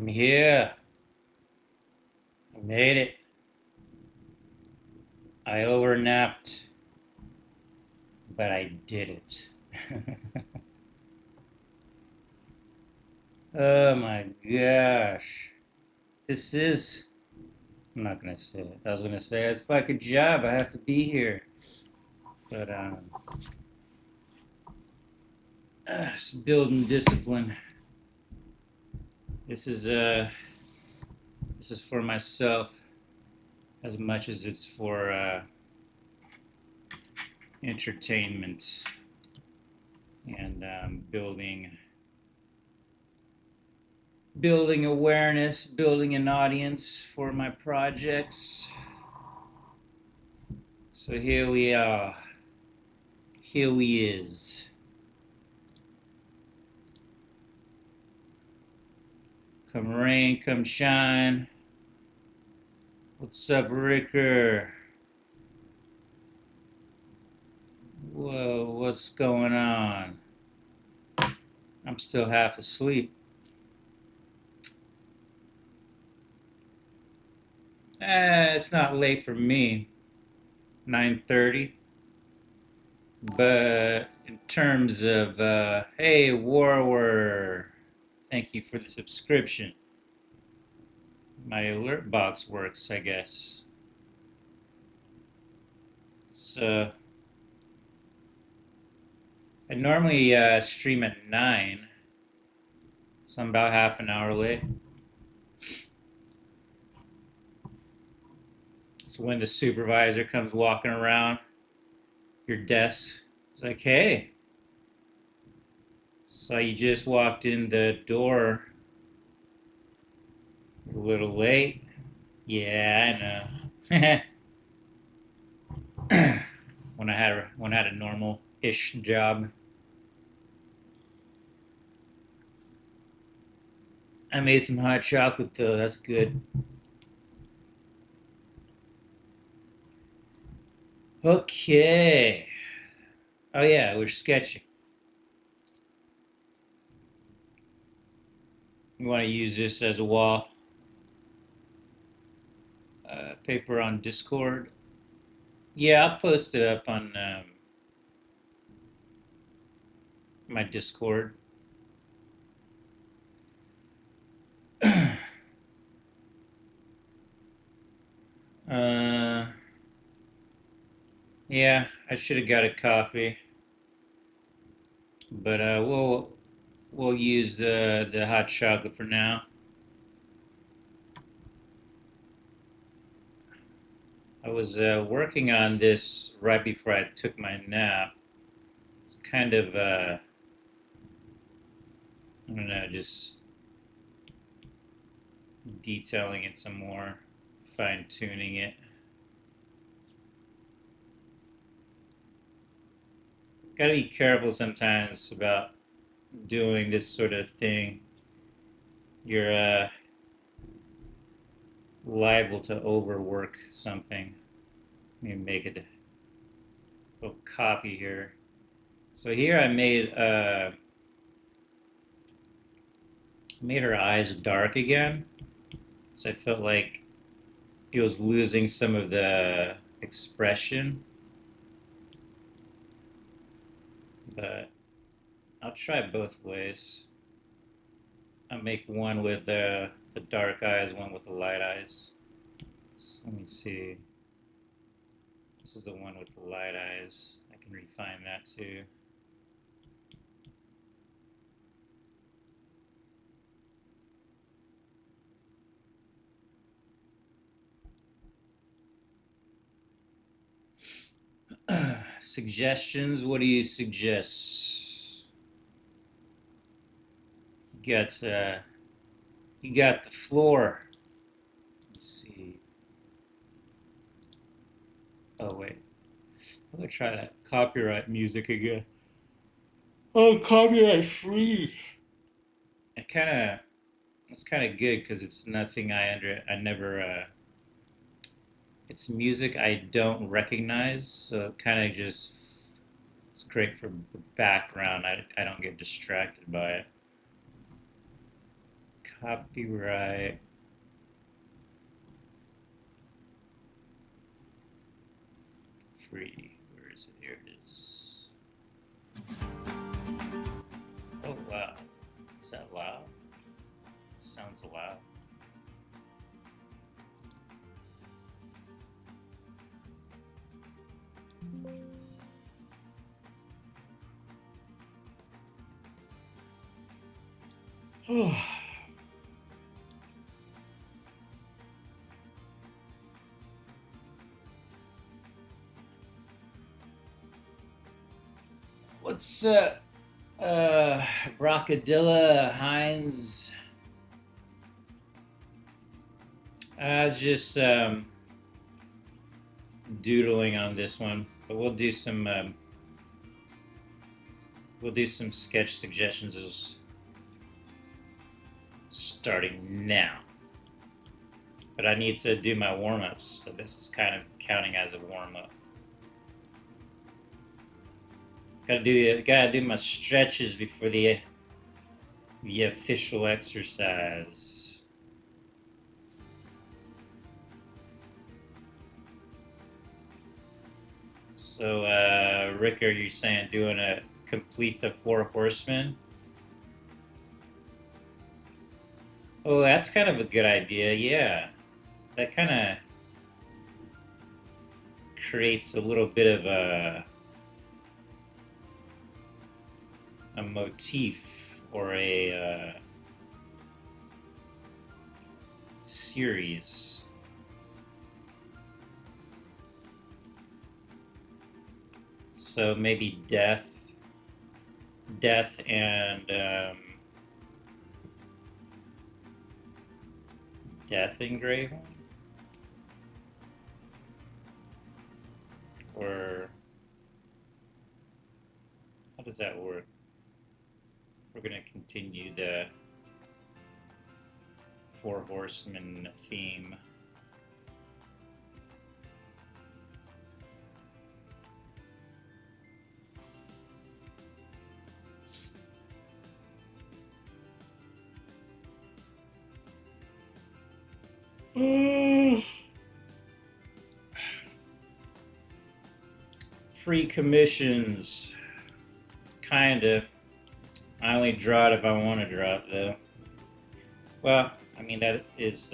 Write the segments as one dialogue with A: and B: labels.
A: I'm here. I made it. I overnapped, but I did it. Oh my gosh. This is. I'm not gonna say it. I was gonna say it's like a job. I have to be here. But, it's building discipline. This is, uh, this is for myself as much as it's for, entertainment and, building awareness, building an audience for my projects. So here we are. Here we is. Come rain, come shine. What's up, Ricker? Whoa, what's going on? I'm still half asleep. It's not late for me. 9:30. But in terms of, hey, Warwer, thank you for the subscription. My alert box works, I guess. So, I normally stream at 9, so I'm about half an hour late. It's when the supervisor comes walking around your desk. It's like, hey, so you just walked in the door a little late. Yeah, I know. when I had a normal-ish job. I made some hot chocolate though. That's good. Okay. Oh yeah, we're sketching. You want to use this as a wall paper on Discord? Yeah, I'll post it up on my Discord. uh, yeah, I should have got a coffee, but we'll use the hot chocolate for now. I was working on this right before I took my nap. It's kind of I don't know, just detailing it some more, fine tuning it. Gotta be careful sometimes about doing this sort of thing. You're liable to overwork something. Let me make it a little copy here. So here I made her eyes dark again. So I felt like it was losing some of the expression. But I'll try both ways. I'll make one with the dark eyes, one with the light eyes. So let me see. This is the one with the light eyes. I can refine that too. Suggestions? What do you suggest? You got the floor. Let's see. Oh wait, I'm gonna try that copyright music again. Oh, copyright free. It kind of it's kind of good because it's nothing I never it's music I don't recognize, so it kind of just it's great for background. I don't get distracted by it. Copyright free. Where is it? Here it is. Oh wow. Is that loud? It sounds loud. What's Brocadilla Heinz? I was just doodling on this one, but we'll do some sketch suggestions as starting now. But I need to do my warm-ups, so this is kind of counting as a warm-up. Gotta do my stretches before the official exercise. So, Rick, are you saying doing a complete the 4 horsemen? Oh, that's kind of a good idea, yeah. That kind of creates a little bit of a motif or a series. So maybe death and death engraving, or how does that work? We're going to continue the 4 horsemen theme. Free commissions. Kinda. I only draw it if I want to draw it, though. Well, I mean, that is,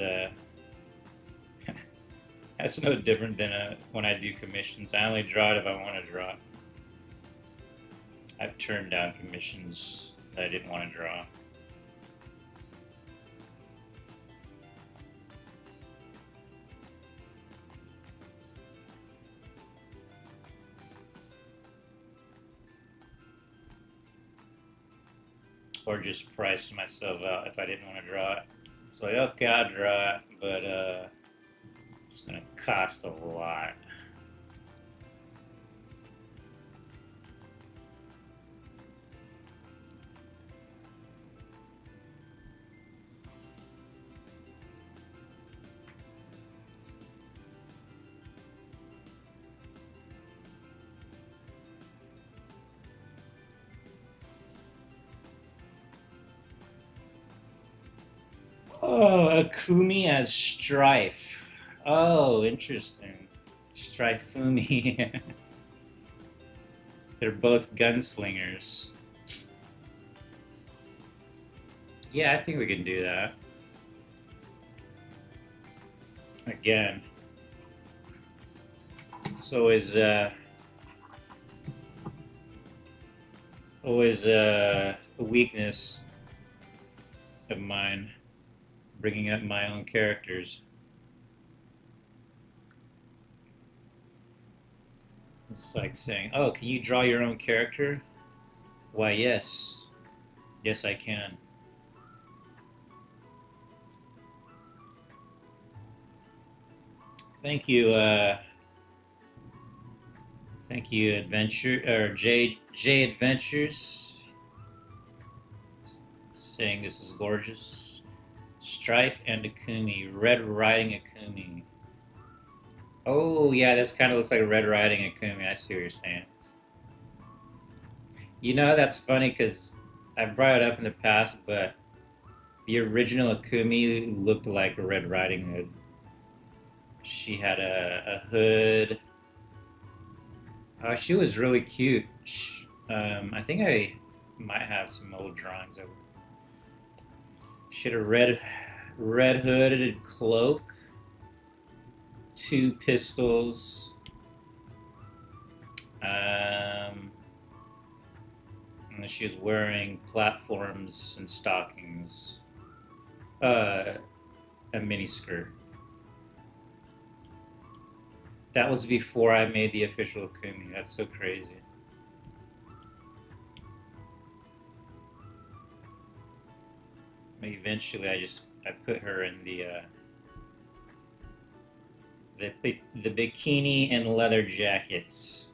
A: that's no different than when I do commissions. I only draw it if I want to draw it. I've turned down commissions that I didn't want to draw. Or just priced myself out if I didn't want to draw it. It's like, okay, I'll draw it, but it's going to cost a lot. Oh, Akumi as Strife. Oh, interesting. Strifumi. They're both gunslingers. Yeah, I think we can do that. Again, it's always a weakness of mine, bringing up my own characters. It's like saying, oh, can you draw your own character? Why, yes. Yes, I can. Thank you, Adventure, or J Adventures, saying this is gorgeous. Strife and Akumi, Red Riding Akumi. Oh, yeah, this kind of looks like Red Riding Akumi. I see what you're saying. You know, that's funny because I brought it up in the past, but The original Akumi looked like a Red Riding Hood. She had a hood. She was really cute. I think I might have some old drawings of her. She had a red hooded cloak, two pistols, and she was wearing platforms and stockings, a mini skirt. That was before I made the official Akumi. That's so crazy. Eventually, I put her in the bikini and leather jackets.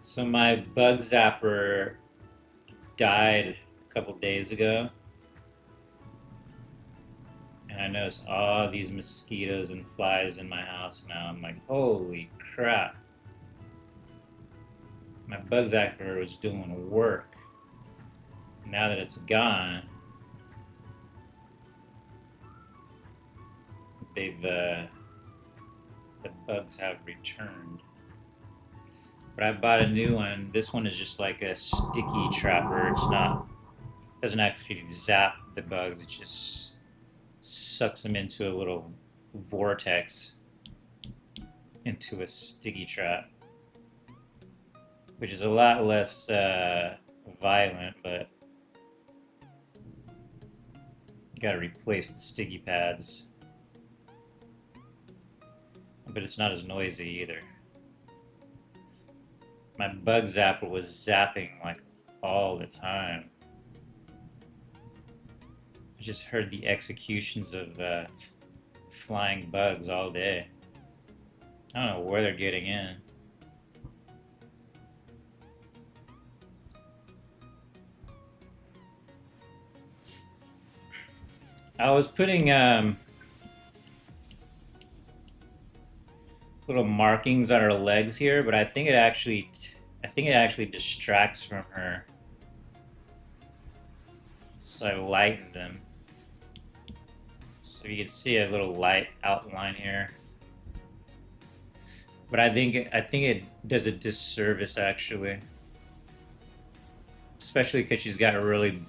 A: So my bug zapper died a couple days ago, and I noticed all these mosquitoes and flies in my house now. I'm like, holy crap. My bug zapper was doing work. Now that it's gone, the bugs have returned. But I bought a new one. This one is just like a sticky trapper. It's not, doesn't actually zap the bugs. It just sucks them into a little vortex, into a sticky trap, which is a lot less violent, but you gotta replace the sticky pads. But it's not as noisy either. My bug zapper was zapping like all the time. I just heard the executions of flying bugs all day. I don't know where they're getting in. I was putting little markings on her legs here, but I think it actually distracts from her. So I lightened them. So you can see a little light outline here. But I think it does a disservice actually. Especially because she's got really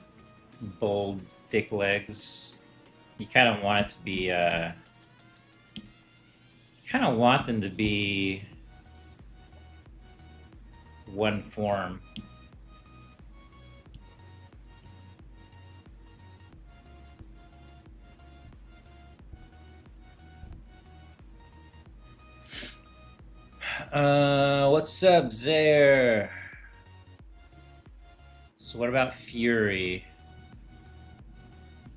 A: bold, thick legs. You kind of want it to be kind of want them to be one form. What's up, Zaire? So what about Fury?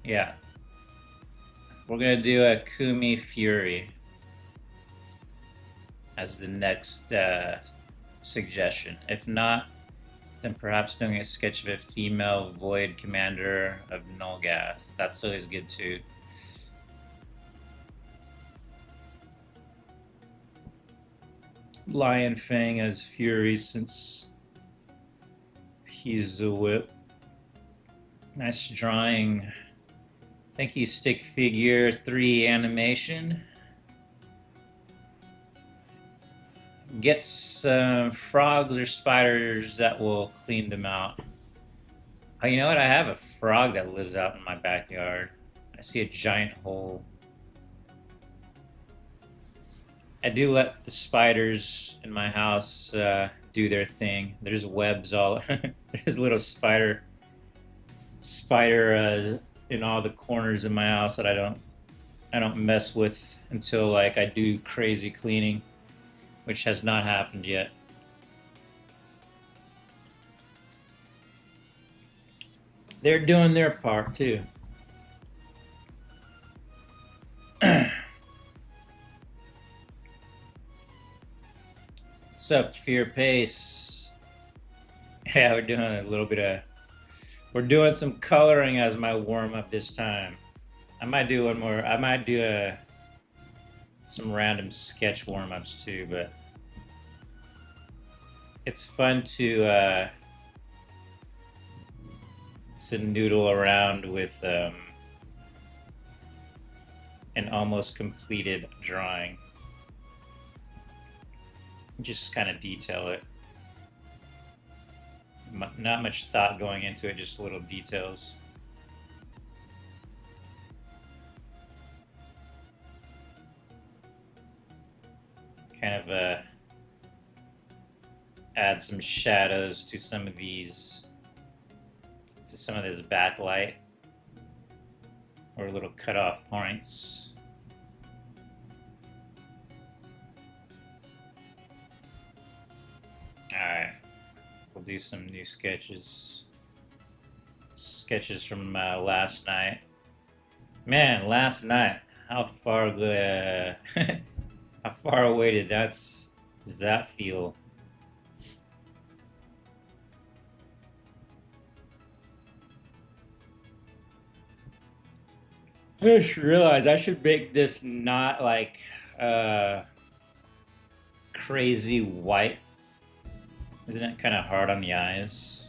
A: Yeah. We're gonna do a Akumi Fury as the next suggestion. If not, then perhaps doing a sketch of a female Void Commander of Nulgath. That's always good too. Lion Fang as Fury since he's a whip. Nice drawing. Thank you, Stick Figure 3 animation. Get some frogs or spiders that will clean them out. Oh, you know what? I have a frog that lives out in my backyard. I see a giant hole. I do let the spiders in my house do their thing. There's webs all. There's little spider in all the corners of my house that I don't mess with until like I do crazy cleaning, which has not happened yet. They're doing their part too. What's up, Fear Pace? Yeah, we're doing some coloring as my warm-up this time. I might do one more. I might do some random sketch warm-ups too, but it's fun to noodle around with an almost completed drawing. Just kind of detail it. Not much thought going into it, just little details. Kind of add some shadows to some of these, to some of this backlight, or little cutoff points. Alright, we'll do some new sketches. Sketches from last night. Man, last night, how far how far away does that feel? I just realized I should make this not like crazy white. Isn't it kind of hard on the eyes?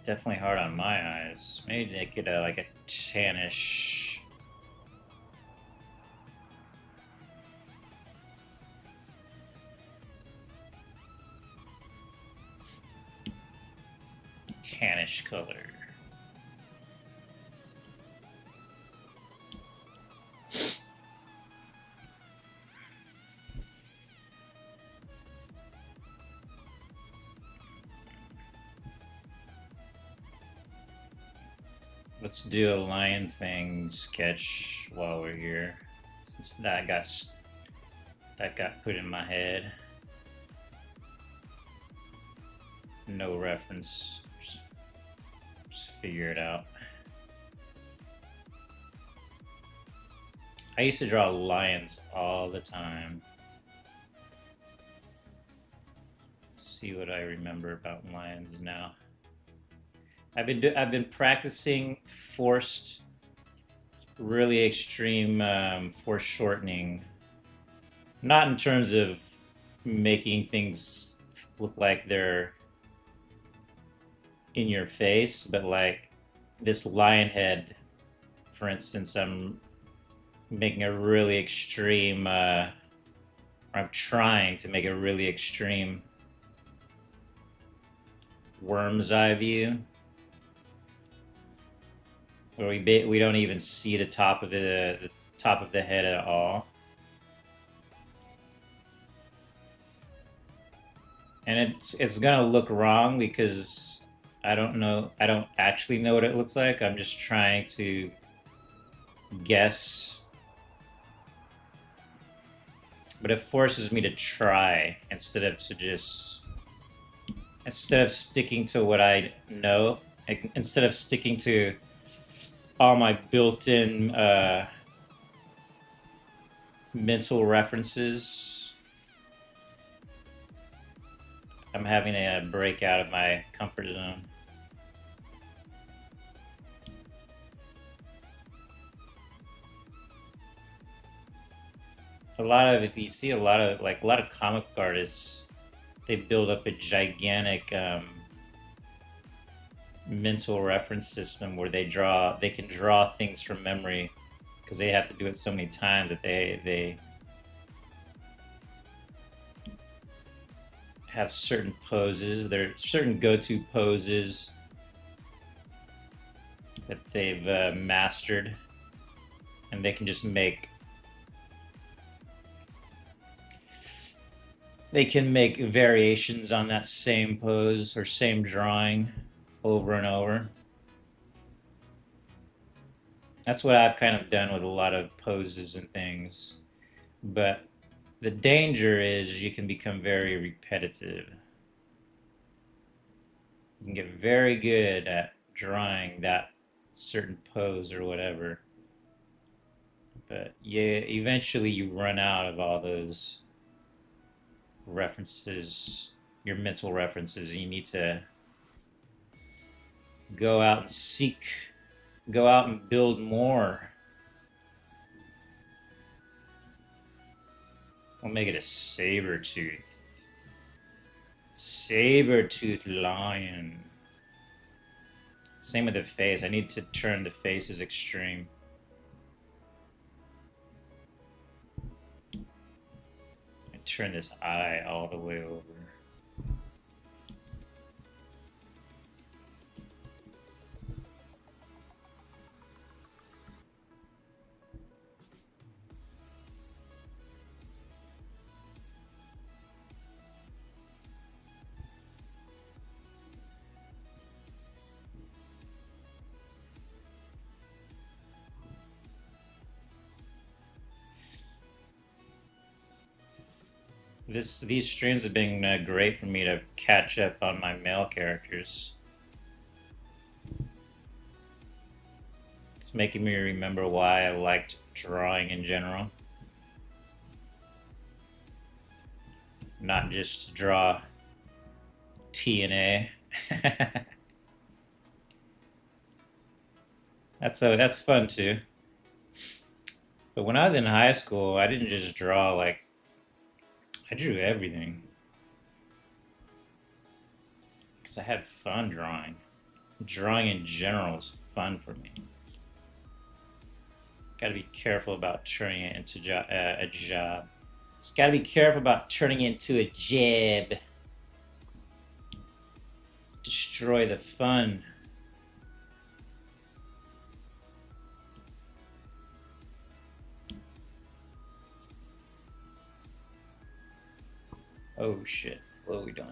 A: Definitely hard on my eyes. Maybe make it like a tannish. Tannish color. Let's do a lion thing sketch while we're here, since that got put in my head. No reference, just figure it out. I used to draw lions all the time. Let's see what I remember about lions now. I've been practicing forced, really extreme foreshortening. Not in terms of making things look like they're in your face, but like this lion head, for instance, I'm making a really extreme, I'm trying to make a really extreme worm's eye view, where we don't even see the top of the top of the head at all. And it's gonna look wrong because I don't actually know what it looks like. I'm just trying to guess. But it forces me to try instead of sticking to what I know, instead of sticking to all my built-in mental references. I'm having to break out of my comfort zone. If you see a lot of comic artists, they build up a gigantic mental reference system where they can draw things from memory, because they have to do it so many times that they have certain poses. There are certain go-to poses that they've mastered, and they can just make variations on that same pose or same drawing over and over. That's what I've kind of done with a lot of poses and things. But the danger is you can become very repetitive. You can get very good at drawing that certain pose or whatever. But yeah, eventually you run out of all those references, your mental references. You need to Go out and seek. Go out and build more. I'll make it a saber tooth. Saber tooth lion. Same with the face. I need to turn the face's extreme. And turn this eye all the way over. These streams have been great for me to catch up on my male characters. It's making me remember why I liked drawing in general. Not just to draw TNA. That's fun too. But when I was in high school, I didn't just draw like I drew everything. Because I had fun drawing. Drawing in general was fun for me. Gotta be careful about turning it into a job. Just gotta be careful about turning it into a job. Destroy the fun. Oh shit, what are we doing?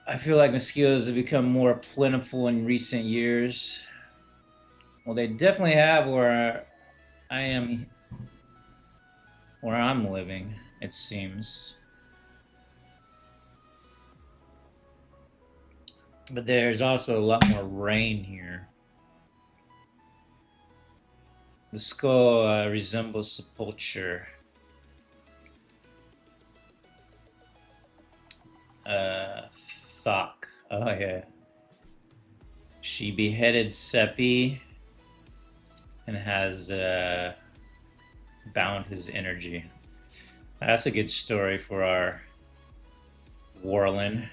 A: I feel like mosquitoes have become more plentiful in recent years. Well, they definitely have where I'm living, it seems. But there's also a lot more rain here. The skull resembles sepulture. Thok. Oh yeah. She beheaded Seppi and has bound his energy. That's a good story for our Warlin.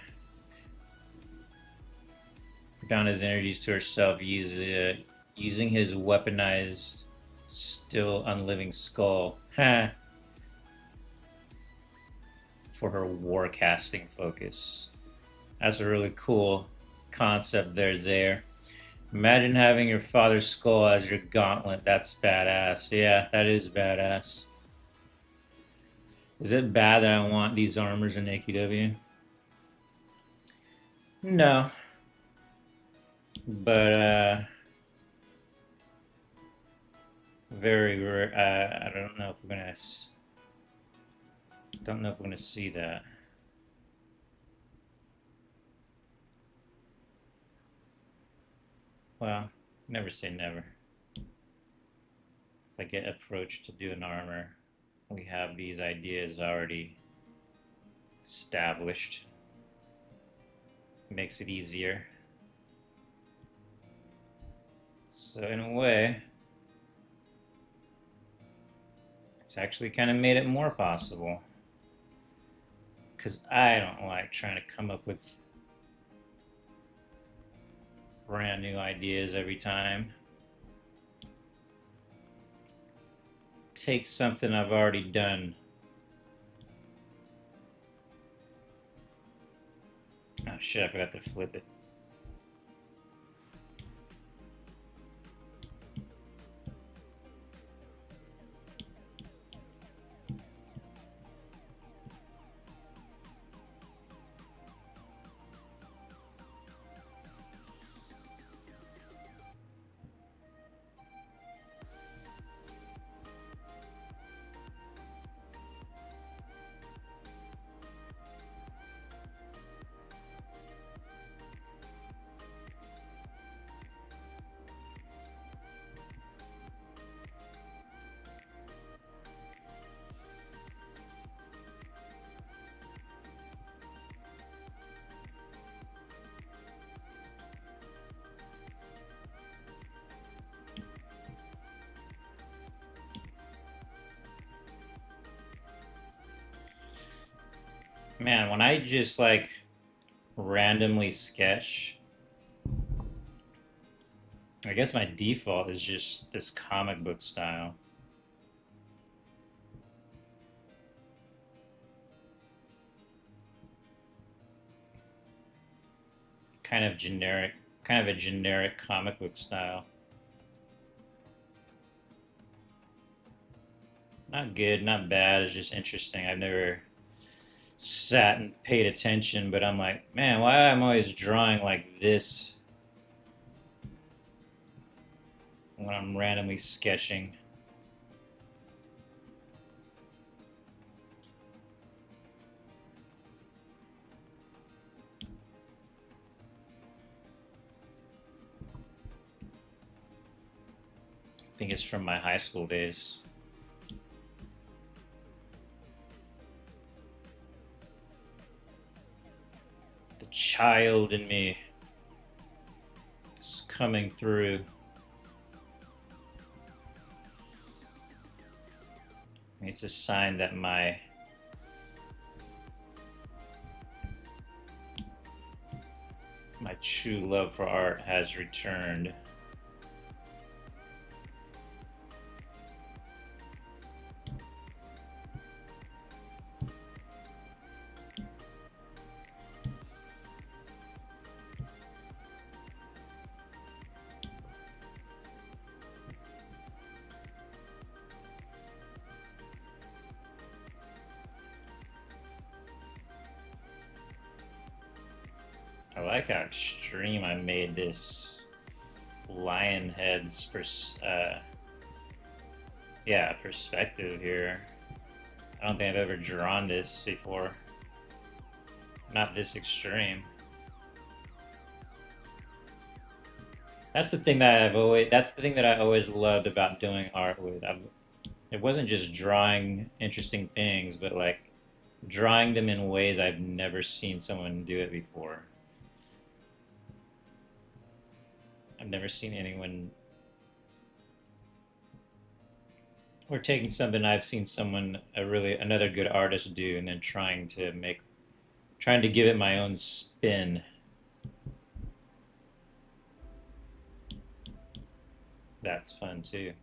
A: Bound his energies to herself using his weaponized, still unliving skull. Ha! For her warcasting focus. That's a really cool concept there. Imagine having your father's skull as your gauntlet. That's badass. Yeah, that is badass. Is it bad that I want these armors in AQW? No. But, very rare. I don't know if we're gonna... Don't know if we're gonna see that. Well, never say never. If I get approached to do an armor, we have these ideas already established. Makes it easier. So in a way, it's actually kind of made it more possible. Because I don't like trying to come up with brand new ideas every time. Take something I've already done. Oh shit, I forgot to flip it. Man, when I just like randomly sketch, I guess my default is just this comic book style. Kind of generic, kind of a generic comic book style. Not good, not bad. It's just interesting. I've never sat and paid attention, but I'm like, man, why am I always drawing like this when I'm randomly sketching? I think it's from my high school days. The child in me is coming through. It's a sign that my true love for art has returned. I like how extreme I made this lion head's perspective here. I don't think I've ever drawn this before. Not this extreme. That's the thing that I always loved about doing art with. It wasn't just drawing interesting things, but like drawing them in ways I've never seen someone do it before. I've never seen anyone, or taking something I've seen another good artist do, and then trying to give it my own spin. That's fun too.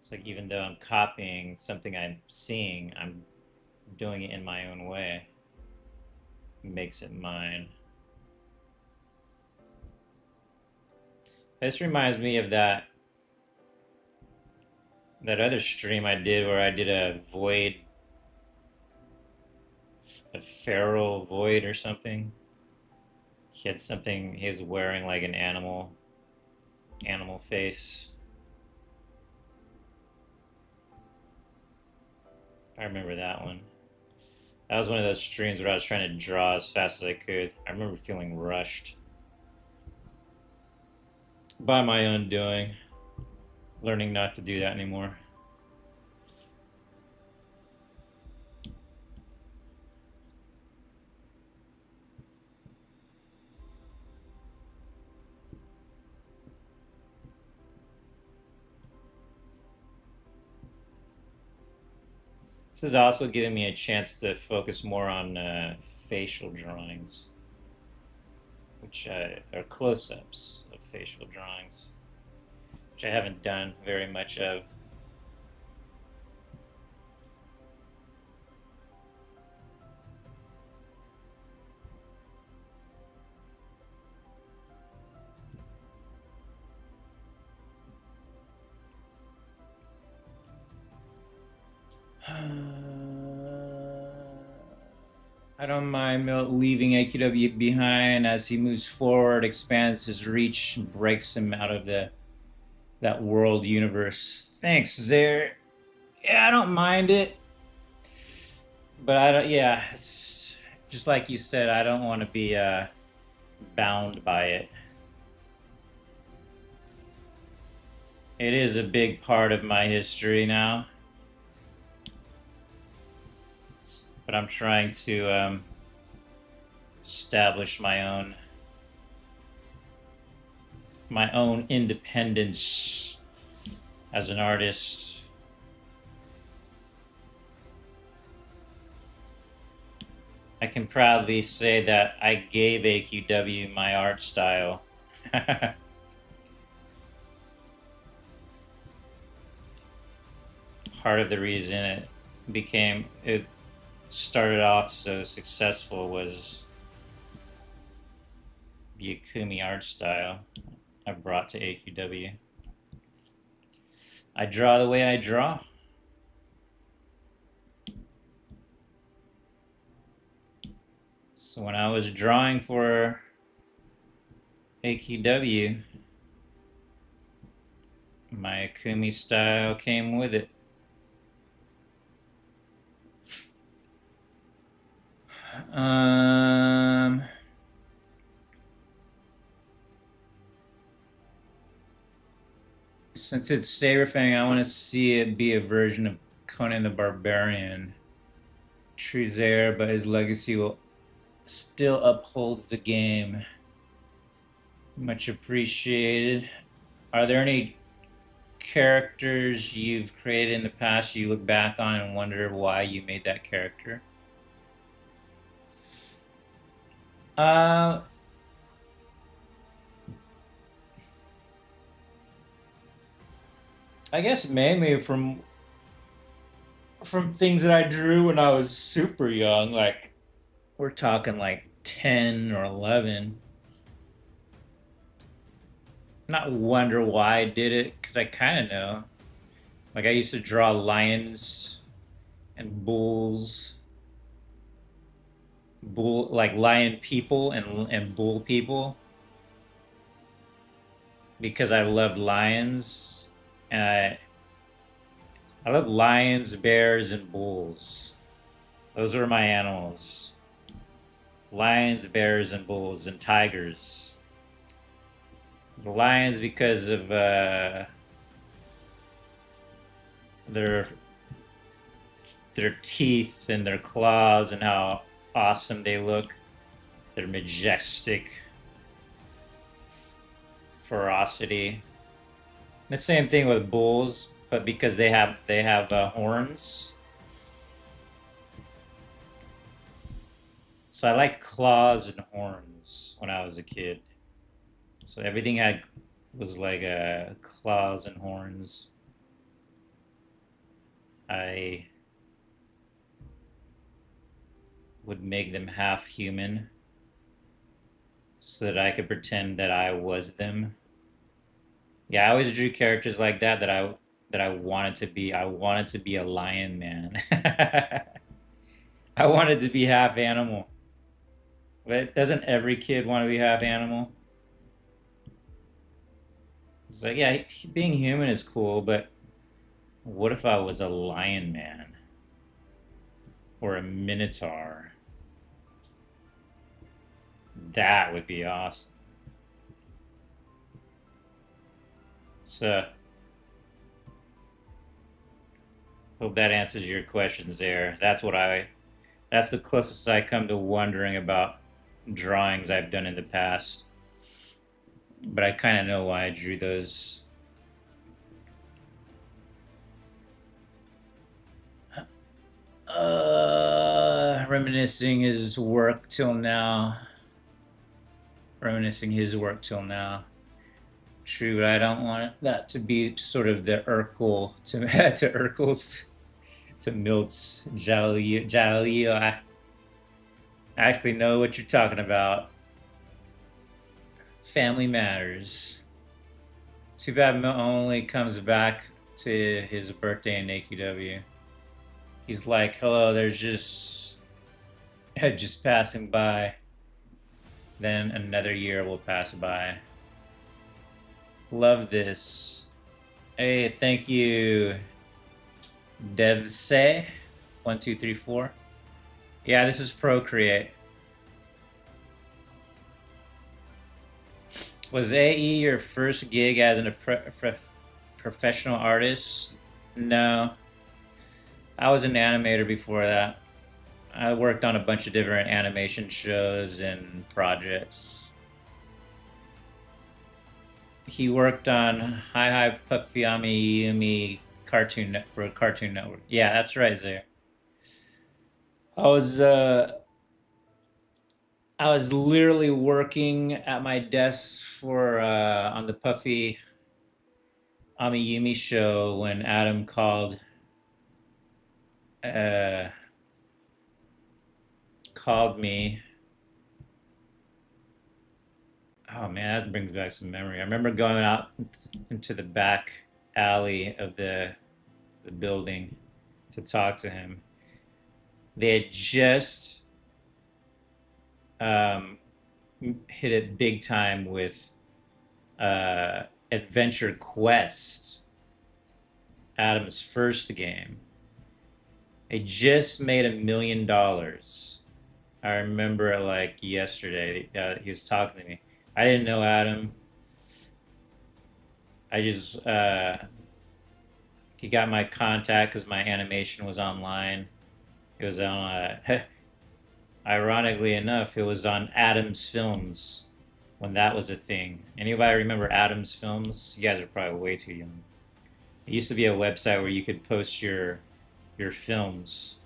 A: It's like even though I'm copying something I'm seeing, I'm doing it in my own way. It makes it mine. This reminds me of that other stream I did where I did a feral void or something. He was wearing like an animal face. I remember that one. That was one of those streams where I was trying to draw as fast as I could. I remember feeling rushed by my own doing, learning not to do that anymore. This is also giving me a chance to focus more on facial drawings, which are close-ups of facial drawings, which I haven't done very much of. I don't mind Milt leaving AQW behind as he moves forward, expands his reach, and breaks him out of that world universe. Thanks, Zare. Yeah, I don't mind it, but I don't. Yeah, it's just like you said. I don't want to be bound by it. It is a big part of my history now. But I'm trying to establish my own independence as an artist. I can proudly say that I gave AQW my art style. Part of the reason it started off so successful was the Akumi art style I brought to AQW. I draw the way I draw. So when I was drawing for AQW, my Akumi style came with it. Since it's Saberfang, I want to see it be a version of Conan the Barbarian. Tree's there, but his legacy will still upholds the game. Much appreciated. Are there any characters you've created in the past you look back on and wonder why you made that character? I guess mainly from things that I drew when I was super young, like we're talking like 10 or 11. Not wonder why I did it, because I kind of know. Like I used to draw lions and bulls, like lion people and bull people, because I loved lions, and I love lions, bears, and bulls. Those were my animals. Lions, bears, and bulls, and tigers. The lions because of their teeth and their claws and how awesome they look. Their majestic ferocity. The same thing with bulls, but because they have horns. So I liked claws and horns when I was a kid. So everything was like claws and horns. I would make them half human so that I could pretend that I was them. Yeah, I always drew characters like that I wanted to be. I wanted to be a lion man. I wanted to be half animal. But doesn't every kid want to be half animal? It's like, yeah, being human is cool, but what if I was a lion man? Or a minotaur? That would be awesome. So, hope that answers your questions there. That's the closest I come to wondering about drawings I've done in the past. But I kind of know why I drew those. Reminiscing his work till now. Reminiscing his work till now. True, but I don't want that to be sort of the Urkel to Urkel's to Milt's Jalil. I actually know what you're talking about. Family matters. Too bad Milt only comes back to his birthday in AQW. He's like, hello, there's just passing by. Then another year will pass by. Love this. Hey, thank you, Devse1234. Yeah, this is Procreate. Was AE your first gig as a professional artist? No. I was an animator before that. I worked on a bunch of different animation shows and projects. He worked on Hi Hi Puffyami Yumi Cartoon Network. Yeah, that's right, Zaire. I was I was literally working at my desk for on the Puffy Amiyumi show when Adam uh, called me. Oh man, that brings back some memory. I remember going out into the back alley of the building to talk to him. They had just um, hit it big time with Adventure Quest, Adam's first game. They just made $1 million. I remember it like yesterday. He was talking to me. I didn't know Adam. I just he got my contact because my animation was online. It was on. Ironically enough, it was on Adams Films when that was a thing. Anybody remember Adams Films? You guys are probably way too young. It used to be a website where you could post your films.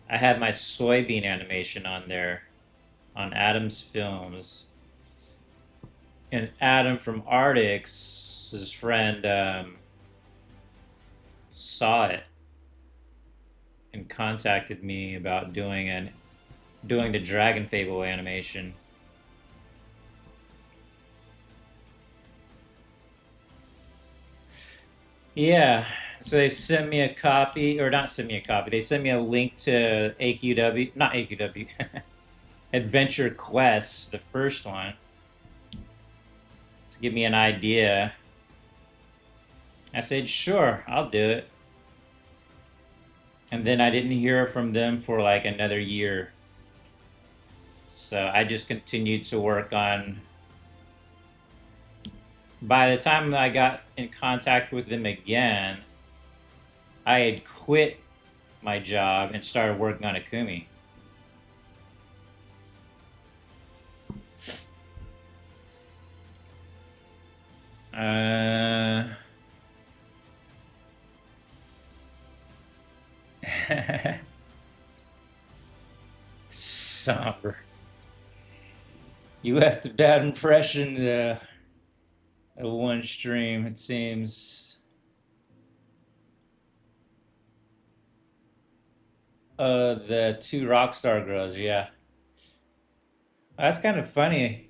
A: I had my soybean animation on there on Adams Films, and Adam from Artix, his friend, saw it and contacted me about doing the Dragon Fable animation. Yeah, so they sent me a copy, or not sent me a copy. They sent me a link to AQW, not AQW, Adventure Quest, the first one, to give me an idea. I said, sure, I'll do it. And then I didn't hear from them for like another year. So I just continued to work on. By the time I got in contact with them again, I had quit my job and started working on Akumi. Somber. You left a bad impression of one stream, it seems. The two Rockstar girls, yeah. That's kind of funny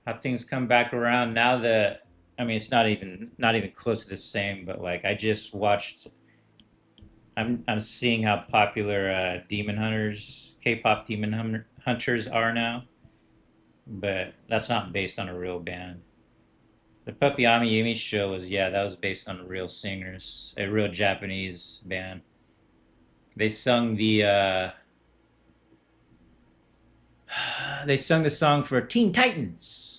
A: how things come back around now that I mean it's not even close to the same, but like I just watched I'm seeing how popular Demon Hunters, K-pop Hunters are now, but that's not based on a real band. The Puffy Amiyumi show was that was based on real singers, a real Japanese band. They sung they sung the song for Teen Titans.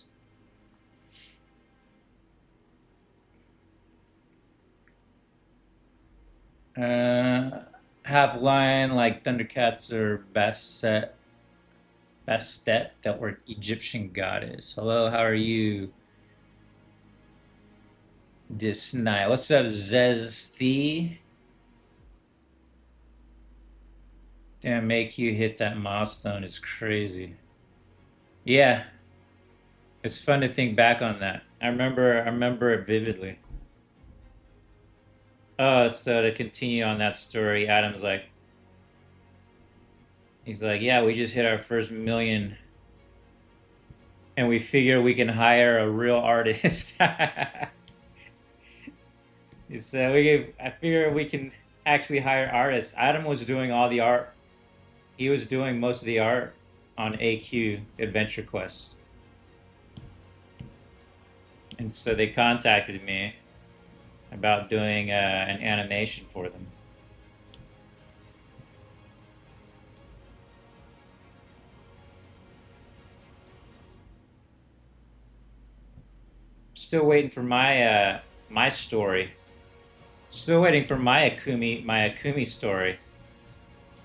A: Half Lion like Thundercats or Bastet, that were Egyptian goddess. Hello, how are you? This night. What's up, Zesty? Damn, make you hit that milestone is crazy. Yeah, it's fun to think back on that. I remember it vividly. Oh, so to continue on that story, Adam's like, he's like, yeah, we just hit our first million, and we figure we can hire a real artist. He said, I figure we can actually hire artists. Adam was doing all the art. He was doing most of the art on AQ Adventure Quest. And so they contacted me about doing an animation for them. Still waiting for my story. Still waiting for my Akumi story.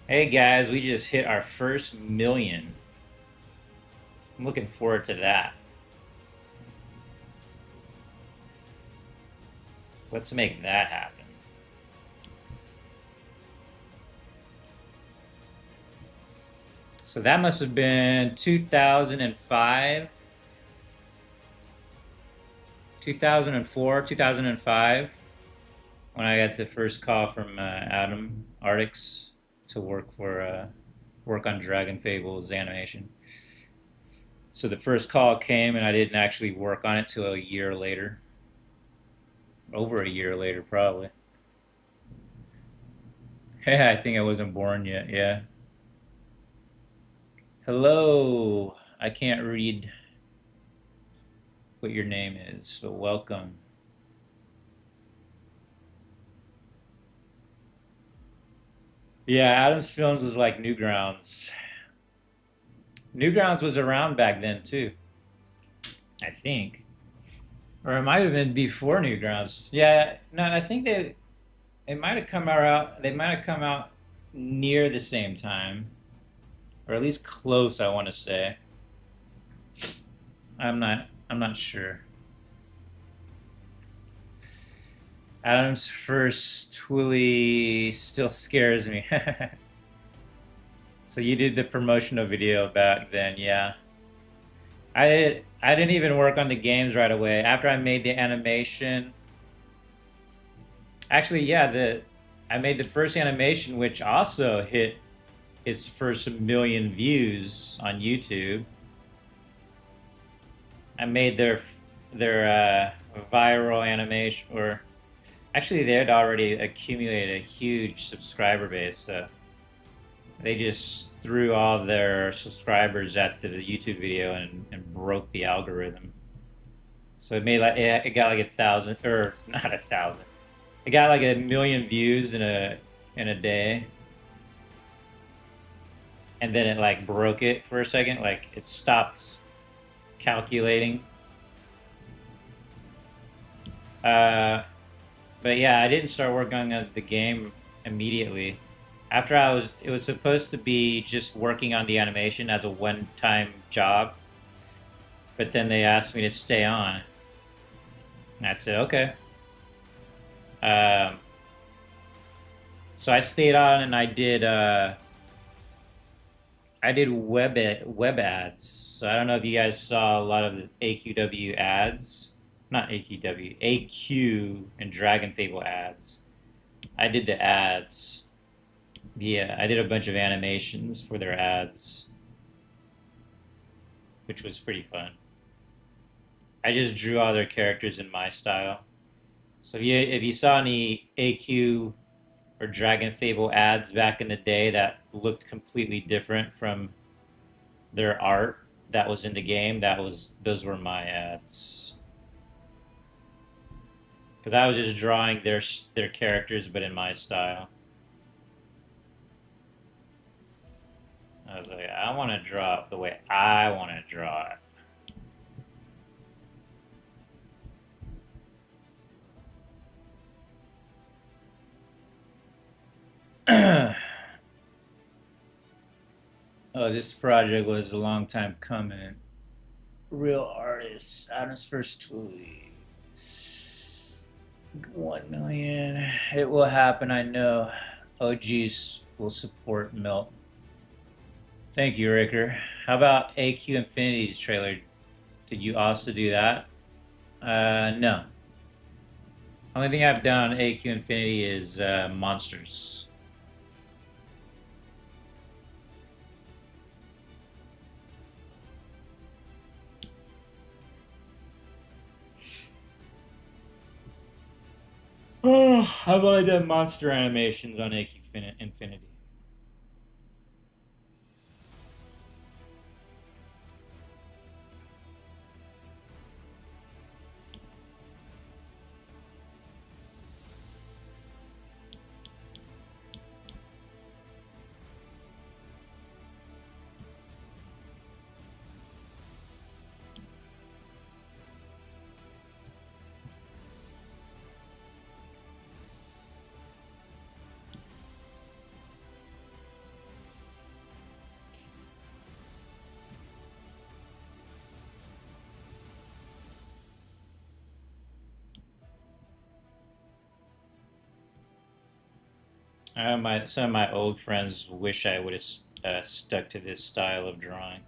A: Hey guys, we just hit our first million. I'm looking forward to that. Let's make that happen. So that must have been 2005, 2004, 2005 when I got the first call from Adam Artix to work on Dragon Fable's animation. So the first call came, and I didn't actually work on it till a year later, over a year later, probably. Yeah, I think I wasn't born yet. Yeah. Hello. I can't read what your name is, so welcome. Yeah, Adams Films was like Newgrounds. Newgrounds was around back then too, I think, or it might have been before Newgrounds. Yeah, no, I think they might have come out. They might have come out near the same time, or at least close. I want to say. I'm not sure. Adam's first Twilly still scares me. So you did the promotional video back then, yeah. I didn't even work on the games right away. After I made the animation, actually, yeah, the I made the first animation, which also hit its first million views on YouTube. I made their viral animation, or actually, they had already accumulated a huge subscriber base. So they just threw all their subscribers at the YouTube video and broke the algorithm. So it made like it got like 1,000, or not 1,000. It got like 1,000,000 views in a day, and then it like broke it for a second. Like it stopped calculating. But yeah, I didn't start working on the game immediately. After it was supposed to be just working on the animation as a one-time job, but then they asked me to stay on, and I said okay. So I stayed on, and I did web ads. So I don't know if you guys saw a lot of the AQW ads, not AQW, AQ and Dragon Fable ads. I did the ads. Yeah, I did a bunch of animations for their ads, which was pretty fun. I just drew all their characters in my style. So if you saw any AQ or Dragon Fable ads back in the day that looked completely different from their art that was in the game, those were my ads. Because I was just drawing their characters, but in my style. I was like, I want to draw it the way I want to draw it. Oh, this project was a long time coming. Real artists, Adam's first tweet. 1,000,000. It will happen, I know. OGs will support Milt. Thank you, Ricker. How about AQ Infinity's trailer? Did you also do that? No. Only thing I've done on AQ Infinity is monsters. Oh, I've only done monster animations on AQ Infinity. Some of my old friends wish I would have stuck to this style of drawing.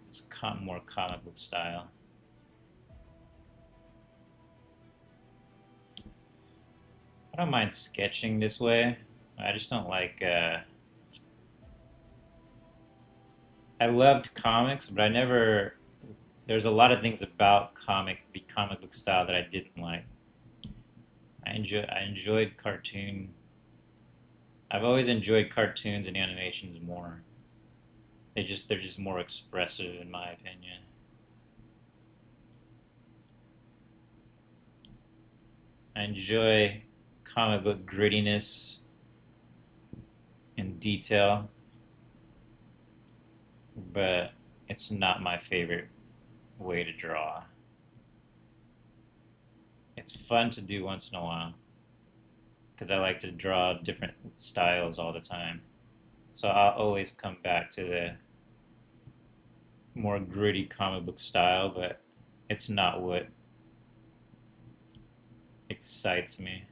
A: It's more comic book style. I don't mind sketching this way. I just don't like. I loved comics, but I never. There's a lot of things about the comic book style that I didn't like. I enjoyed cartoon. I've always enjoyed cartoons and animations more. They're just more expressive in my opinion. I enjoy comic book grittiness and detail, but it's not my favorite way to draw. It's fun to do once in a while because I like to draw different styles all the time. So I'll always come back to the more gritty comic book style, but it's not what excites me.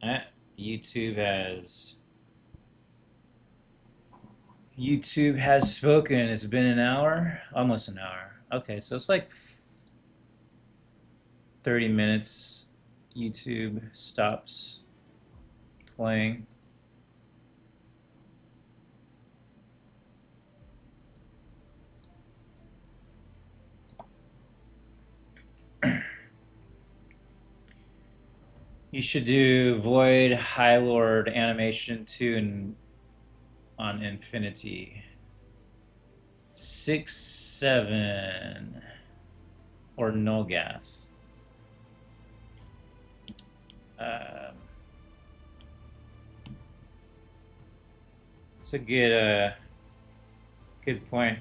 A: Eh, YouTube has YouTube has spoken. It's been an hour, almost an hour. Okay, so it's like 30 minutes. YouTube stops playing. You should do Void High Lord animation 2 on Infinity. 6, 7, or Nolgath. It's a good point.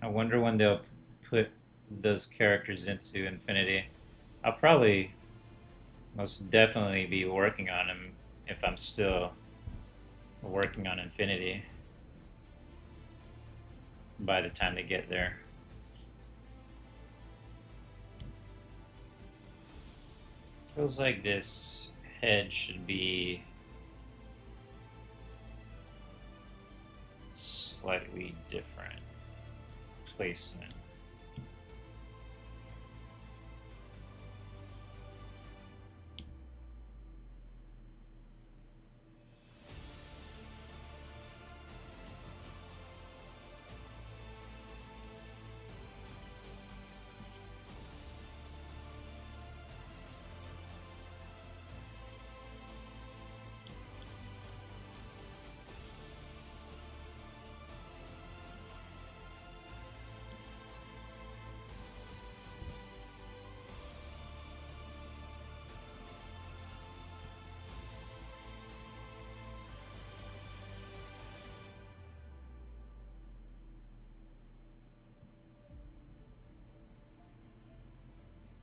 A: I wonder when they'll put those characters into Infinity. I'll probably most definitely be working on them if I'm still working on Infinity by the time they get there. Feels like this head should be slightly different placement.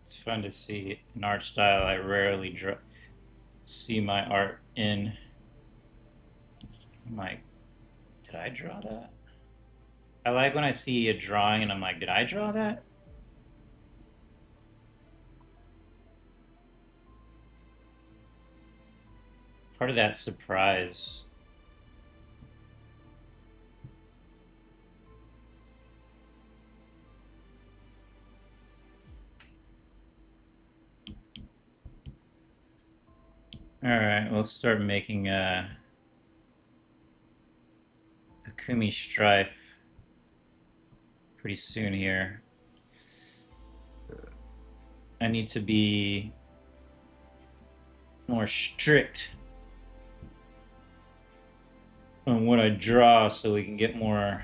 A: It's fun to see an art style I rarely see my art in. I'm like, did I draw that? I like when I see a drawing and I'm like, did I draw that? Part of that surprise. Alright, we'll start making Akumi Strife pretty soon here. I need to be more strict on what I draw so we can get more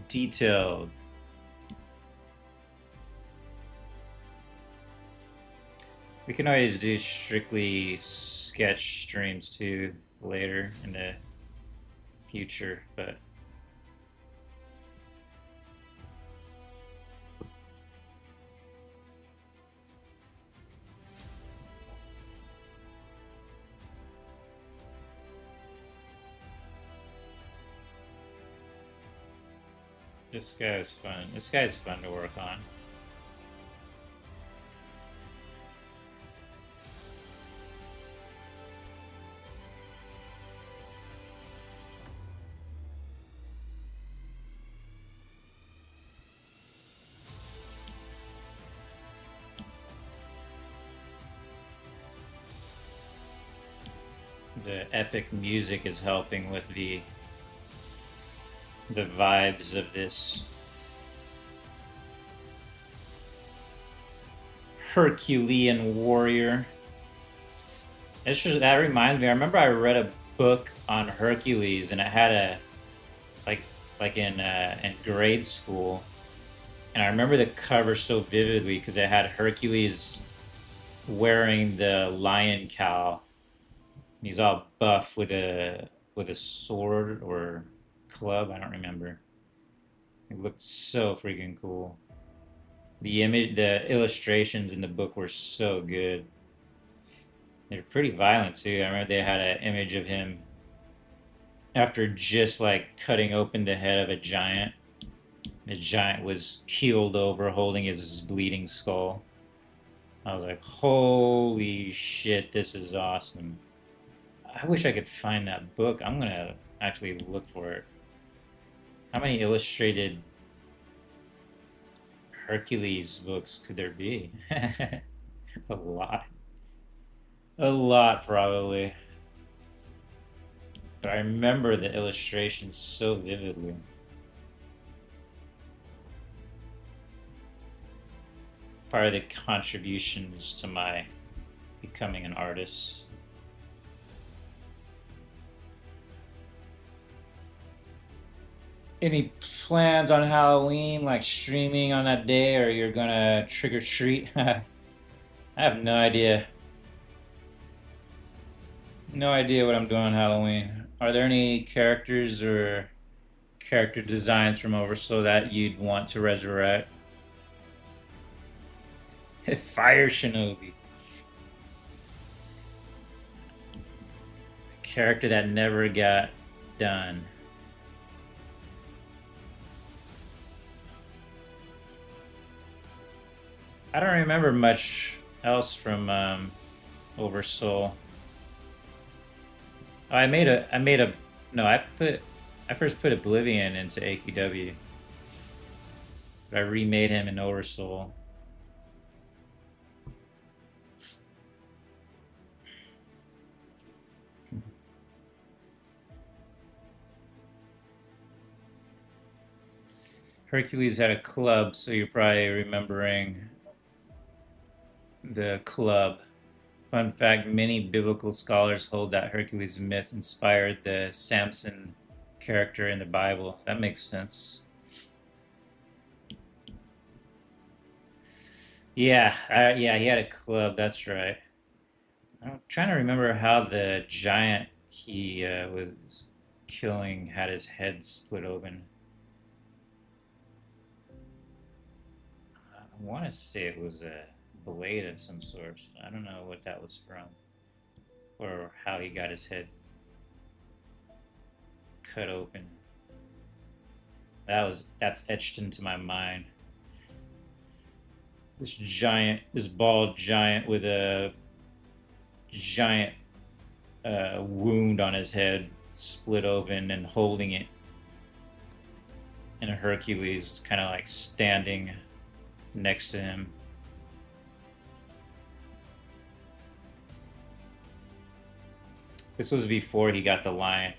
A: detailed. We can always do strictly sketch streams too later in the future, but This guy is fun. This guy's fun to work on. The epic music is helping with the vibes of this Herculean warrior. That reminds me. I remember I read a book on Hercules, and it had a like in grade school, and I remember the cover so vividly because it had Hercules wearing the lion cowl. He's all buff with a sword or club. I don't remember. It looked so freaking cool. The illustrations in the book were so good. They're pretty violent too. I remember they had an image of him after just like cutting open the head of a giant. The giant was keeled over, holding his bleeding skull. I was like, holy shit, this is awesome. I wish I could find that book. I'm gonna actually look for it. How many illustrated Hercules books could there be? A lot. A lot, probably. But I remember the illustrations so vividly. Part of the contributions to my becoming an artist. Any plans on Halloween, like streaming on that day, or you're gonna trick or treat? I have no idea. No idea what I'm doing on Halloween. Are there any characters or character designs from Oversoul that you'd want to resurrect? Fire Shinobi. A character that never got done. I don't remember much else from Oversoul. Oh, no, I first put Oblivion into AQW. But I remade him in Oversoul. Hercules had a club, so you're probably remembering the club. Fun fact, many biblical scholars hold that Hercules myth inspired the Samson character in the Bible. That makes sense. Yeah, yeah, he had a club, that's right. I'm trying to remember how the giant he was killing had his head split open. I want to say it was a blade of some sort. I don't know what that was from, or how he got his head cut open. That's etched into my mind. This bald giant with a giant wound on his head, split open and holding it, and a Hercules kind of like standing next to him. This was before he got the lion.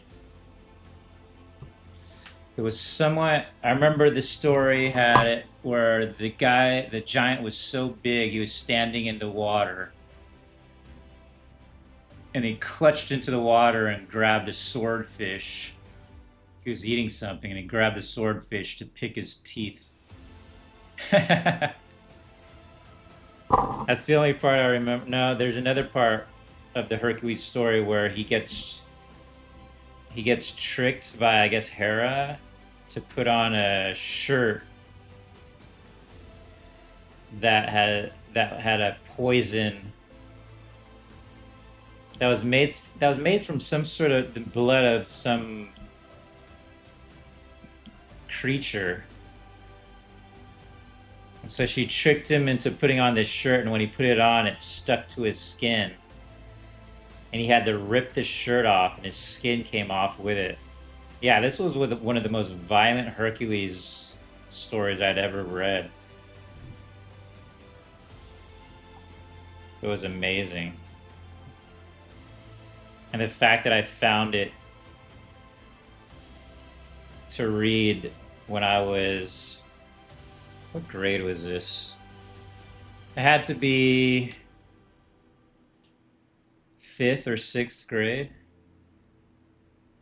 A: It was somewhat. I remember the story had it where the giant was so big, he was standing in the water. And he clutched into the water and grabbed a swordfish. He was eating something and he grabbed the swordfish to pick his teeth. That's the only part I remember. No, there's another part of the Hercules story where he gets tricked by, I guess, Hera to put on a shirt that had a poison that was made from some sort of the blood of some creature, So she tricked him into putting on this shirt, and when he put it on, it stuck to his skin. And he had to rip the shirt off, and his skin came off with it. Yeah, this was with one of the most violent Hercules stories I'd ever read. It was amazing. And the fact that I found it to read when I was... What grade was this? It had to be 5th or 6th grade.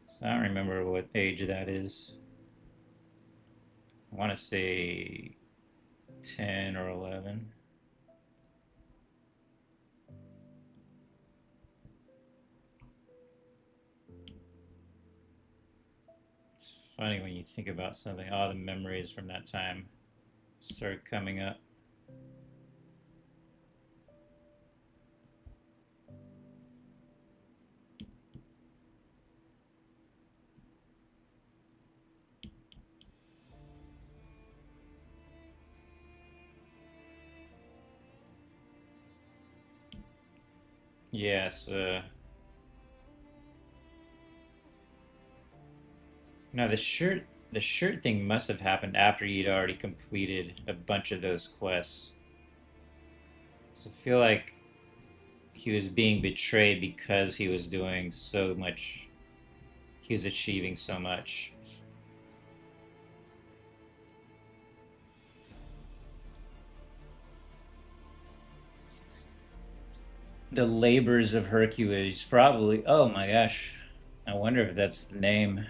A: So I don't remember what age that is. I want to say 10 or 11. It's funny when you think about something, all the memories from that time start coming up. Yes, no, the shirt thing must have happened after you'd already completed a bunch of those quests. So I feel like he was being betrayed because he was doing so much. He was achieving so much. The labors of Hercules, probably. Oh my gosh. I wonder if that's the name.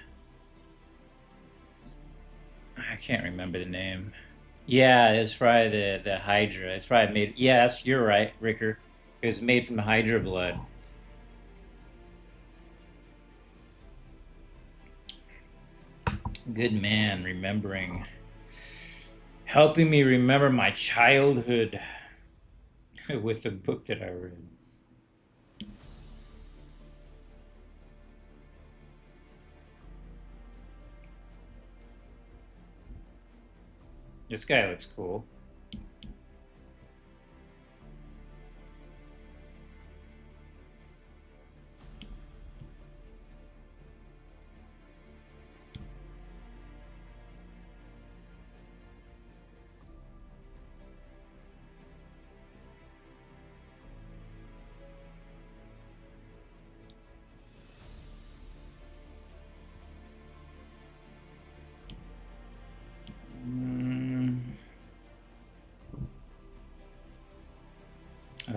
A: I can't remember the name. Yeah, it's probably the Hydra. It's probably made. Yeah, you're right, Ricker. It was made from the Hydra blood. Good man, helping me remember my childhood with the book that I read. This guy looks cool.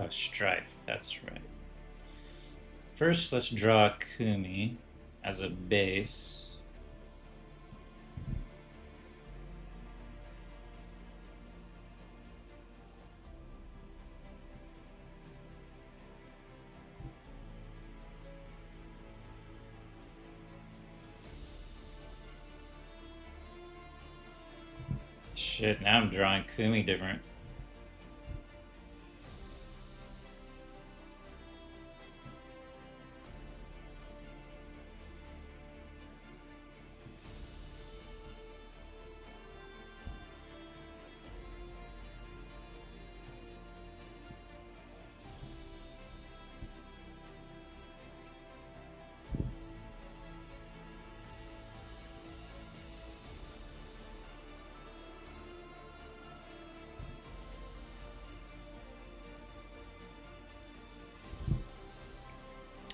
A: Oh, Strife, that's right. First, let's draw Akumi as a base. Shit, now I'm drawing Kumi different.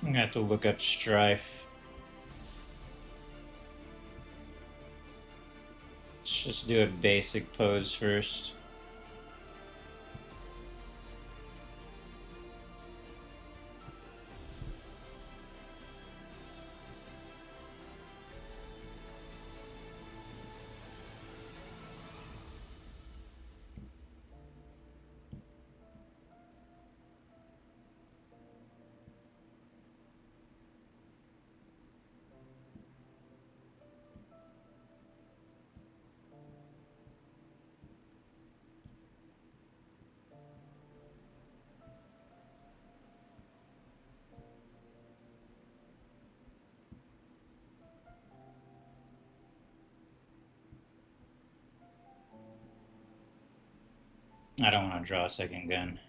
A: I'm gonna have to look up Strife. Let's just do a basic pose first. I don't want to draw a second gun.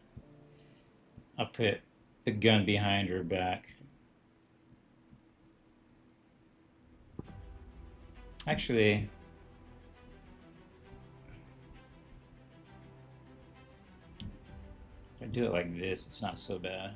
A: I'll put the gun behind her back. Actually, if I do it like this, it's not so bad.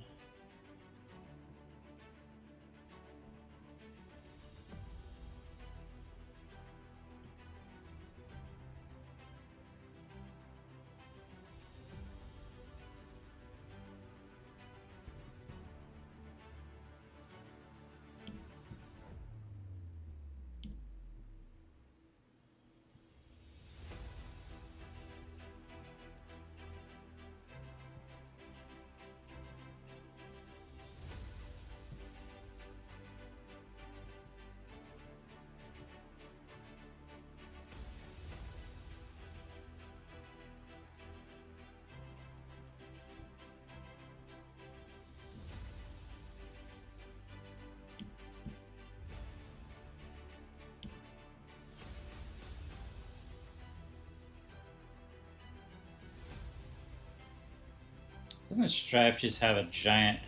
A: Doesn't Strife just have a giant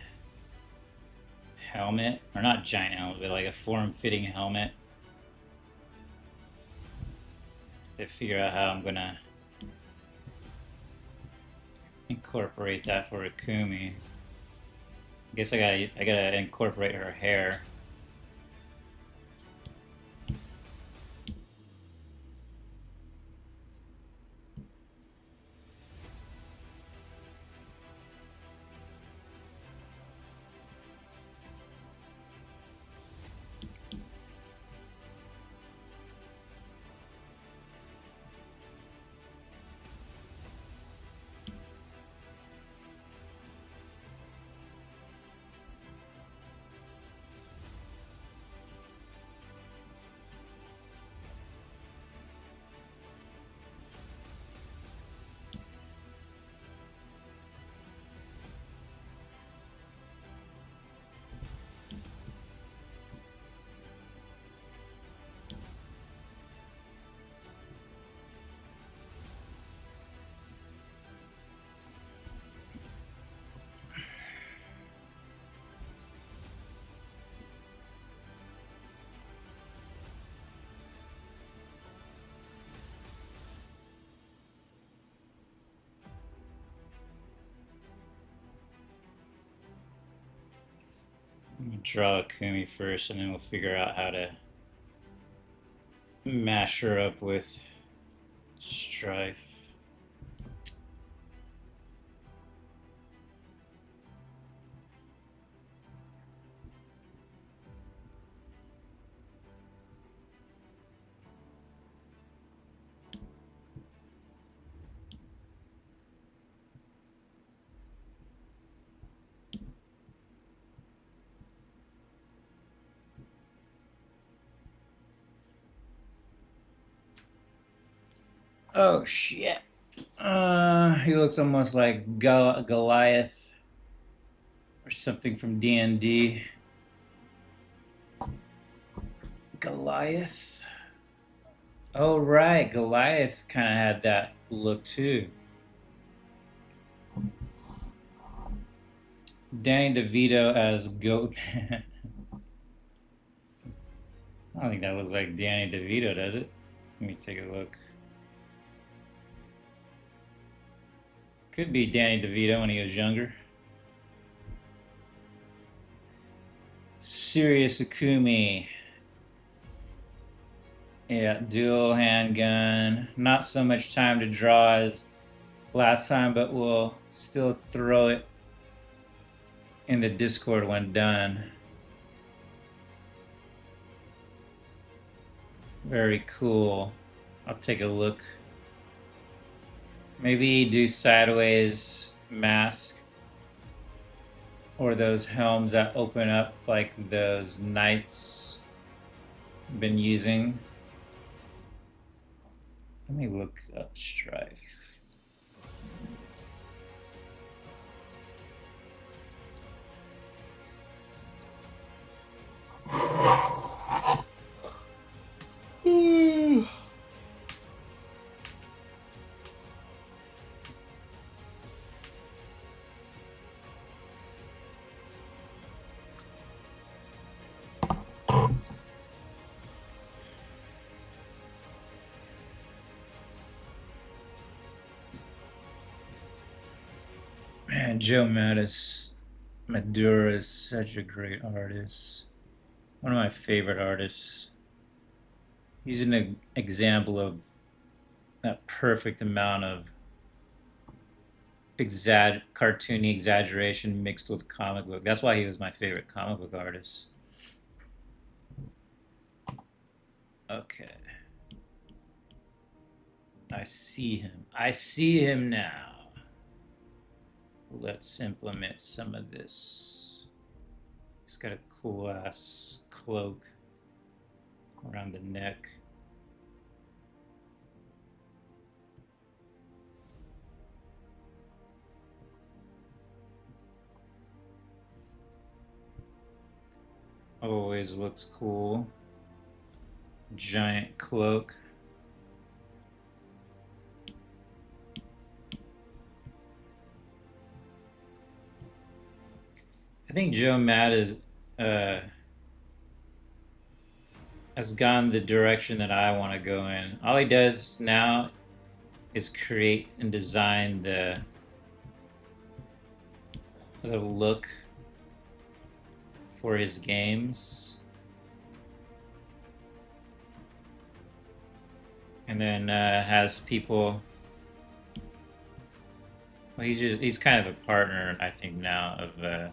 A: helmet? Or not giant helmet, but like a form-fitting helmet? To figure out how I'm gonna incorporate that for Akumi. I guess I gotta incorporate her hair. Draw Akumi first, and then we'll figure out how to mash her up with Strife. Oh shit. He looks almost like Goliath or something from D&D. Goliath? Oh right, Goliath kind of had that look too. Danny DeVito as Goatman. I don't think that looks like Danny DeVito, does it? Let me take a look. Could be Danny DeVito when he was younger. Serious Akumi. Yeah, dual handgun. Not so much time to draw as last time, but we'll still throw it in the Discord when done. Very cool. I'll take a look. Maybe do sideways mask or those helms that open up like those knights been using. Let me look up Strife. Man, Joe Mattis Madura is such a great artist. One of my favorite artists. He's an example of that perfect amount of cartoony exaggeration mixed with comic book. That's why he was my favorite comic book artist. Okay. I see him. I see him now. Let's implement some of this. He's got a cool ass cloak around the neck. Always looks cool. Giant cloak. I think Joe Matt has gone the direction that I want to go in. All he does now is create and design the look for his games, and then has people. Well, he's kind of a partner, I think, now of the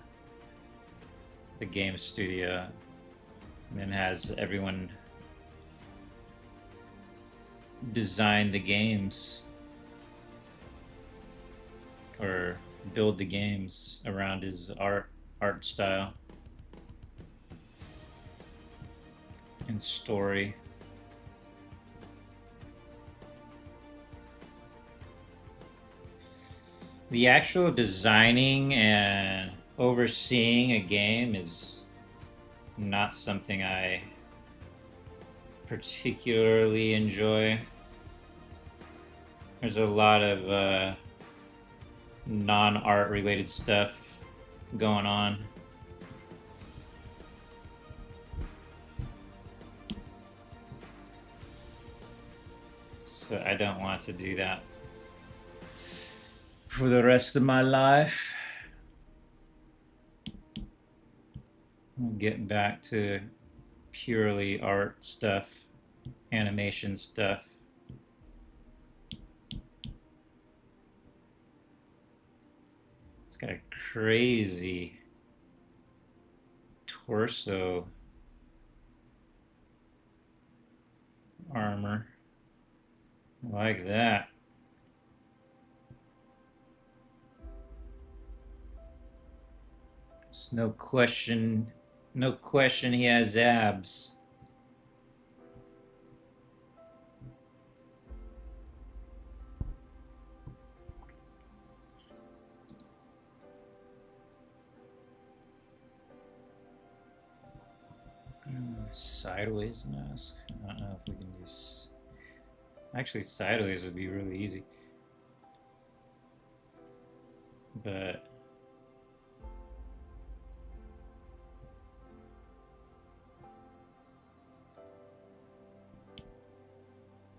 A: game studio, and then has everyone design the games or build the games around his art style and story. The actual designing and overseeing a game is not something I particularly enjoy. There's a lot of non-art related stuff going on. So I don't want to do that for the rest of my life. We'll get back to purely art stuff, animation stuff. It's got a crazy torso armor. I like that. There's no question he has abs. Sideways mask. I don't know if we can use. Actually, sideways would be really easy. But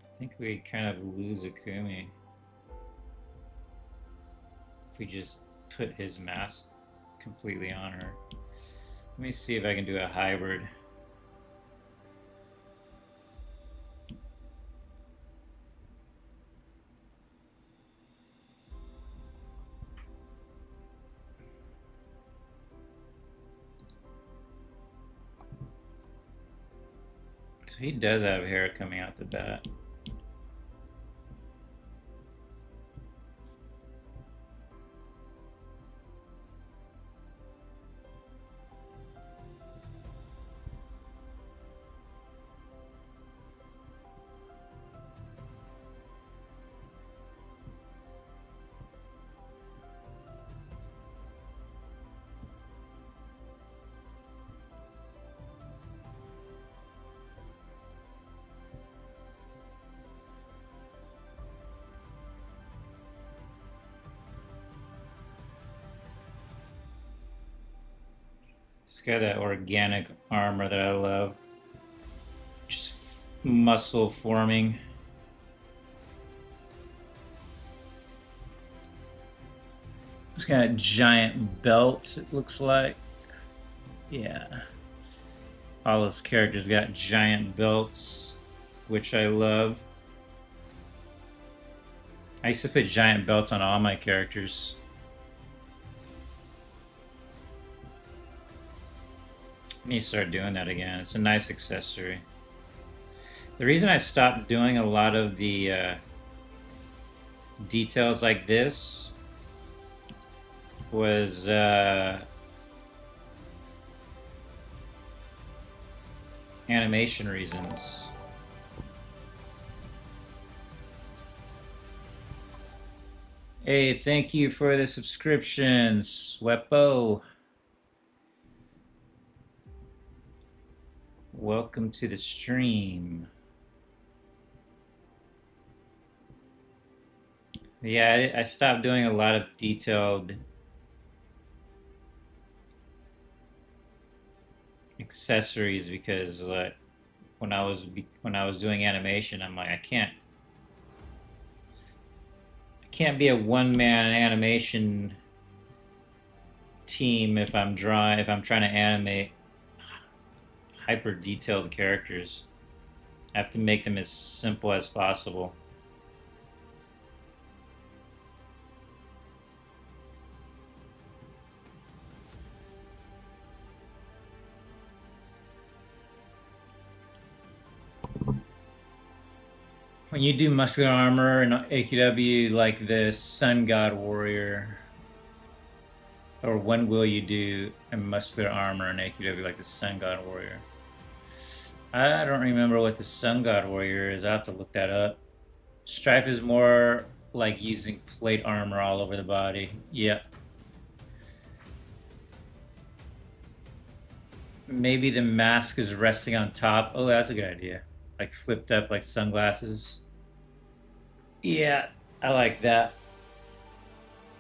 A: I think we kind of lose Akumi if we just put his mask completely on her. Let me see if I can do a hybrid. So he does have hair coming out the bat. It's got that organic armor that I love. Just muscle forming. It's got a giant belt, it looks like. Yeah. All his characters got giant belts, which I love. I used to put giant belts on all my characters. I need to start doing that again. It's a nice accessory. The reason I stopped doing a lot of the details like this was animation reasons. Hey, thank you for the subscription, Swepo. Welcome to the stream. Yeah, I stopped doing a lot of detailed accessories because when I was doing animation, I'm like, I can't be a one-man animation team if I'm trying to animate hyper detailed characters. I have to make them as simple as possible. When you do muscular armor in AQW like the Sun God Warrior, or when will you do a muscular armor in AQW like the Sun God Warrior? I don't remember what the Sun God Warrior is. I have to look that up. Strife is more like using plate armor all over the body. Yep. Maybe the mask is resting on top. Oh, that's a good idea. Like flipped up like sunglasses. Yeah, I like that.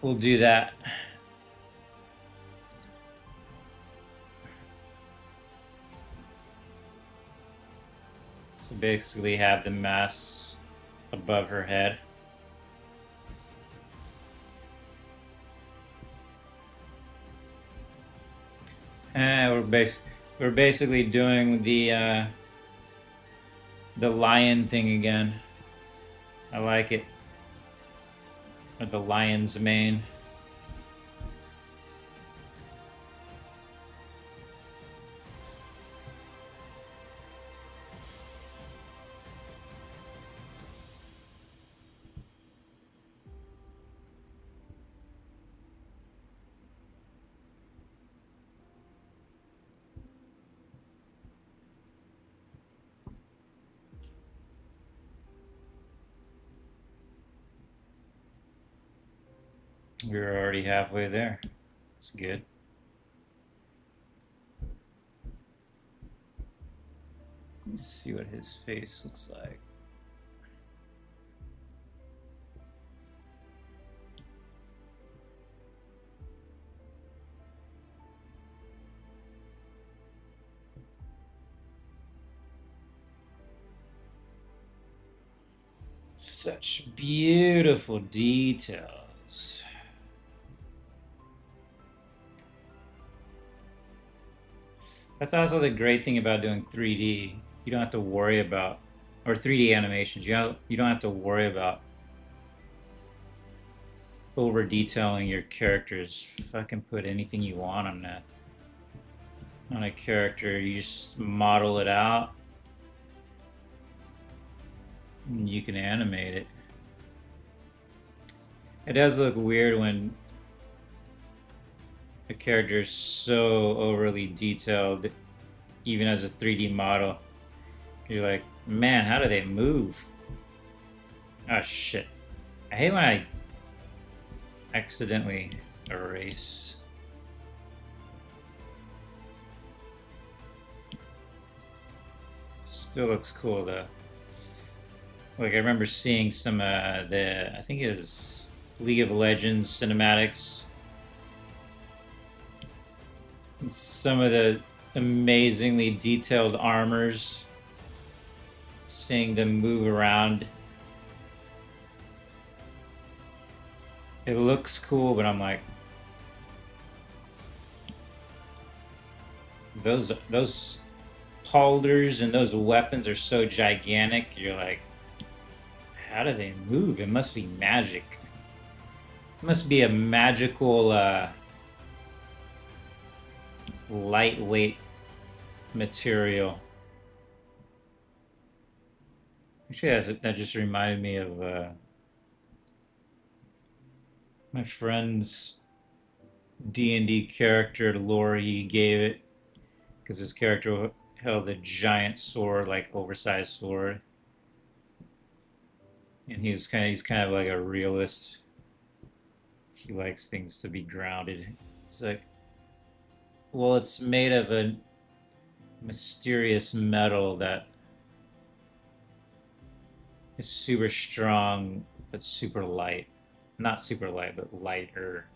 A: We'll do that. So basically have the mask above her head. We're basically doing the lion thing again. I like it. Or the lion's mane. We're already halfway there. That's good. Let's see what his face looks like. Such beautiful details. That's also the great thing about doing 3D. You don't have to worry about, or 3D animations, you don't have to worry about over detailing your characters. Fucking put anything you want on that. On a character, you just model it out and you can animate it. It does look weird when a character is so overly detailed, even as a 3D model. You're like, man, how do they move? Oh shit. I hate when I accidentally erase. Still looks cool though. Like I remember seeing some I think it was League of Legends cinematics. Some of the amazingly detailed armors. Seeing them move around. It looks cool, but I'm like, Those holders and those weapons are so gigantic. You're like, how do they move? It must be magic. It must be a magical lightweight material. Actually, that just reminded me of my friend's D&D character lore he gave it, because his character held a giant sword, like oversized sword, and he's kind of like a realist. He likes things to be grounded. It's like, well, it's made of a mysterious metal that is super strong but super light. Not super light, but lighter.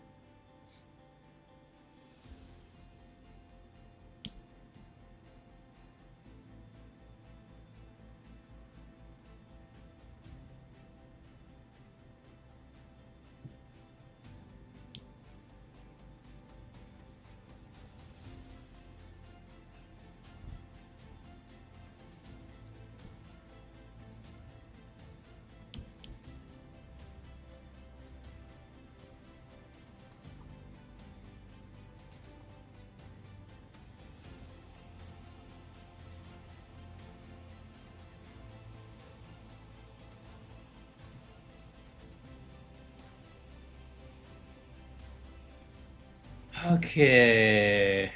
A: Okay.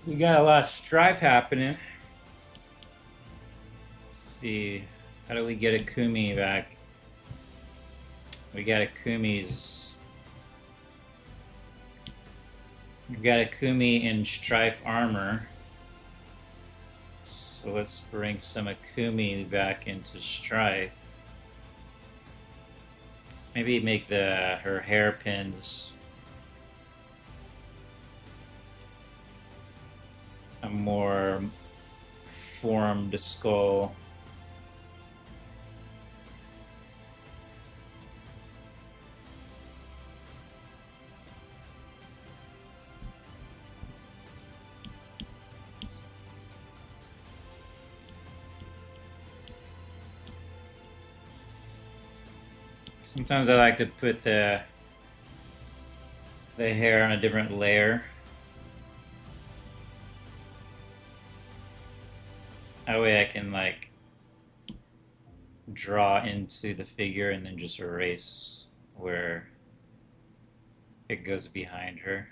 A: We got a lot of strife happening. Let's see. How do we get Akumi back? We got Akumi's. We got Akumi in strife armor. So let's bring some Akumi back into strife. Maybe make her hairpins a more formed skull. Sometimes I like to put the hair on a different layer. That way I can like draw into the figure and then just erase where it goes behind her.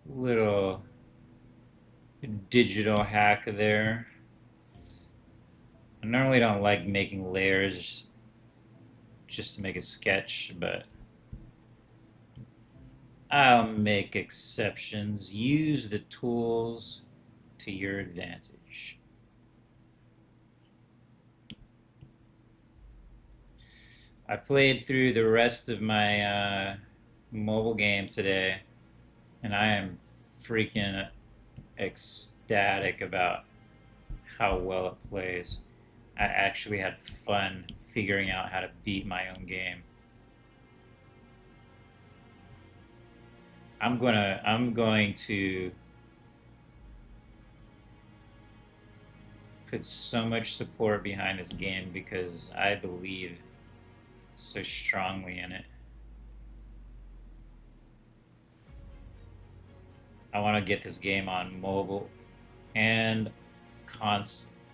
A: Little digital hack there. I normally don't like making layers just to make a sketch, but I'll make exceptions. Use the tools to your advantage. I played through the rest of my mobile game today, and I am freaking ecstatic about how well it plays. I actually had fun figuring out how to beat my own game. I'm going to put so much support behind this game because I believe so strongly in it. I want to get this game on mobile and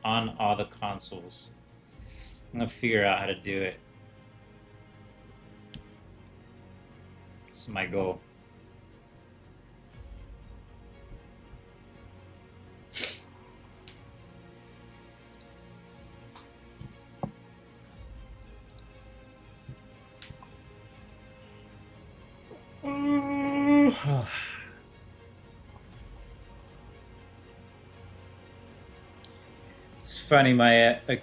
A: on all the consoles. I'm gonna figure out how to do it. It's my goal. It's funny, my you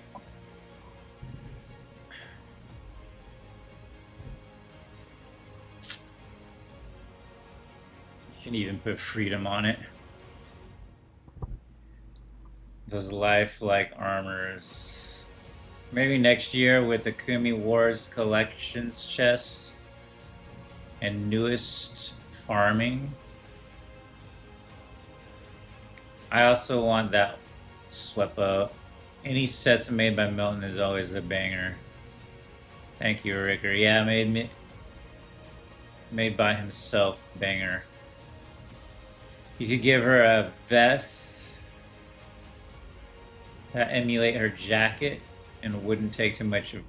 A: can even put freedom on it. Those lifelike armors Maybe next year with the Akumi Wars collections chest and newest farming. I also want that Swepo. Any sets made by Milton is always a banger. Thank you, Ricker. Yeah, made by himself, banger. You could give her a vest that emulate her jacket and wouldn't take too much of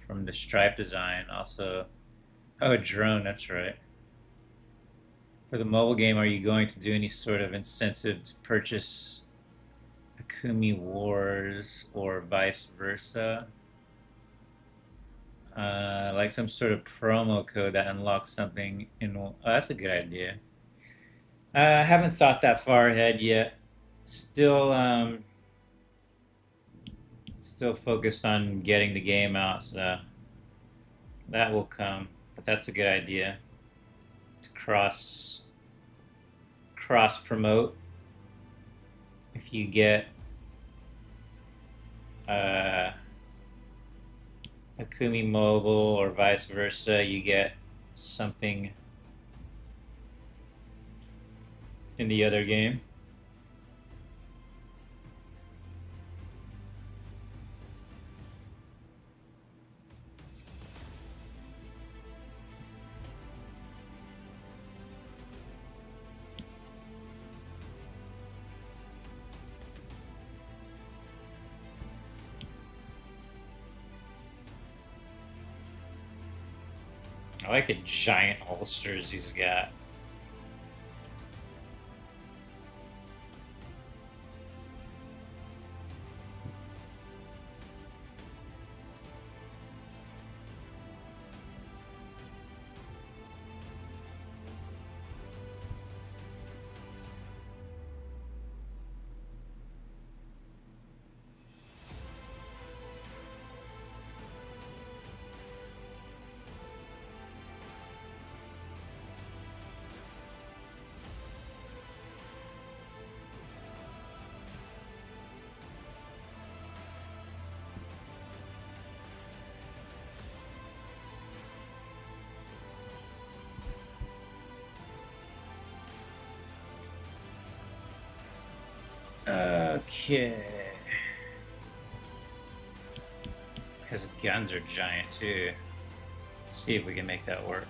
A: from the stripe design. Also, oh, a drone. That's right. For the mobile game, are you going to do any sort of incentive to purchase Akumi Wars or vice versa? Like some sort of promo code that unlocks something in. Oh, that's a good idea. I haven't thought that far ahead yet. Still focused on getting the game out, so that will come. But that's a good idea to cross promote. If you get Akumi Mobile or vice versa, you get something in the other game. I like the giant holsters he's got. Okay. His guns are giant too. Let's see if we can make that work.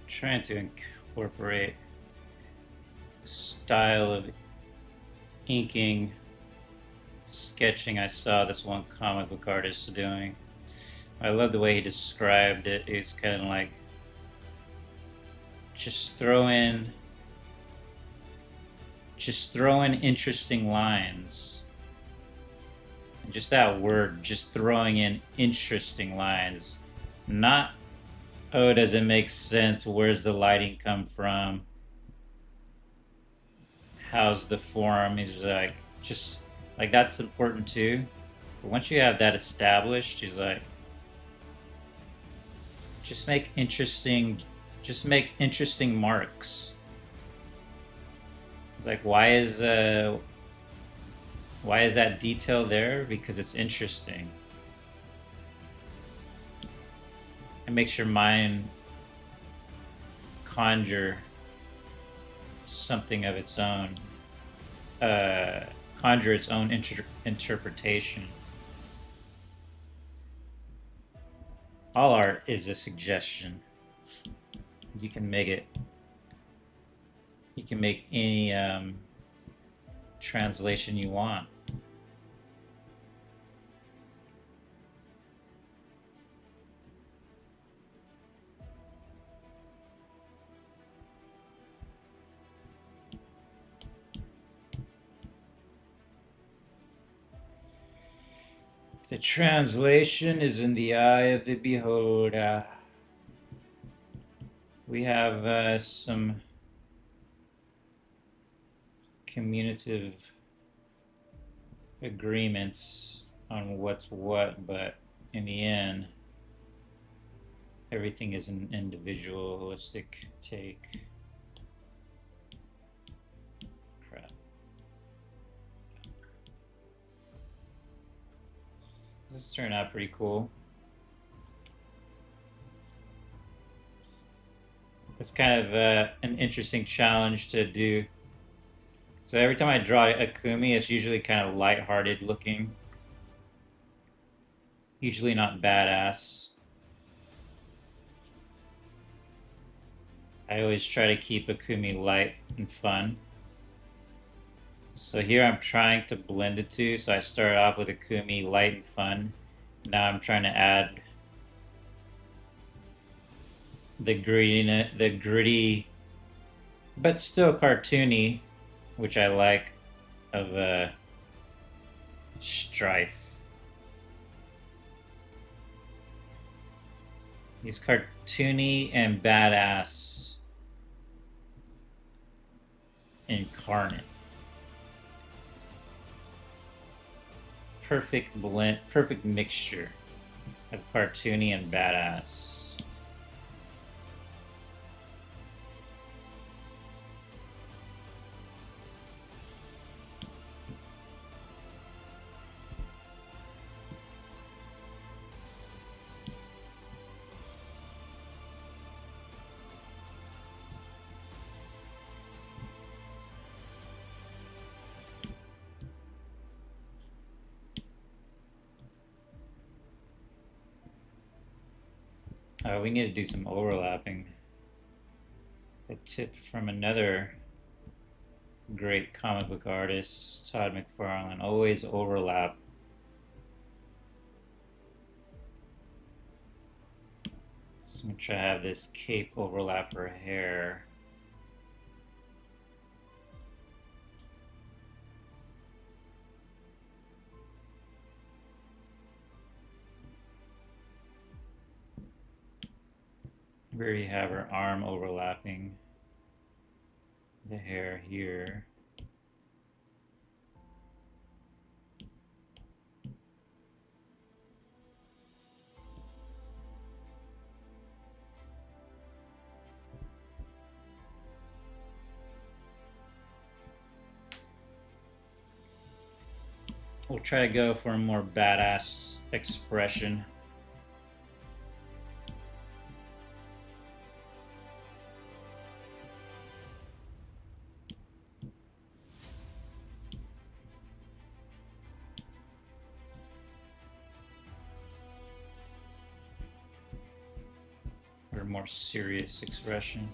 A: Trying to incorporate the style of inking, sketching I saw this one comic book artist doing. I love the way he described it. It's kind of like just throw in interesting lines. And just that word, just throwing in interesting lines. Not, oh, does it make sense? Where's the lighting come from? How's the form? He's like, just like that's important too. But once you have that established, he's like, just make interesting marks. It's like, why is that detail there? Because it's interesting. It makes your mind conjure something of its own, conjure its own interpretation. All art is a suggestion. You can make it. You can make any translation you want. The translation is in the eye of the beholder. We have some communicative agreements on what's what, but in the end, everything is an individualistic take. Crap. This turned out pretty cool. It's kind of an interesting challenge to do. So every time I draw Akumi, it's usually kind of lighthearted looking. Usually not badass. I always try to keep Akumi light and fun. So here I'm trying to blend the two. So I started off with Akumi light and fun. Now I'm trying to add the gritty, but still cartoony, which I like, of Strife. He's cartoony and badass incarnate. Perfect blend, perfect mixture of cartoony and badass. We need to do some overlapping. A tip from another great comic book artist, Todd McFarlane: always overlap. So I'm gonna try to have this cape overlap her hair. Where you have her arm overlapping the hair here. We'll try to go for a more badass expression. Or a more serious expression.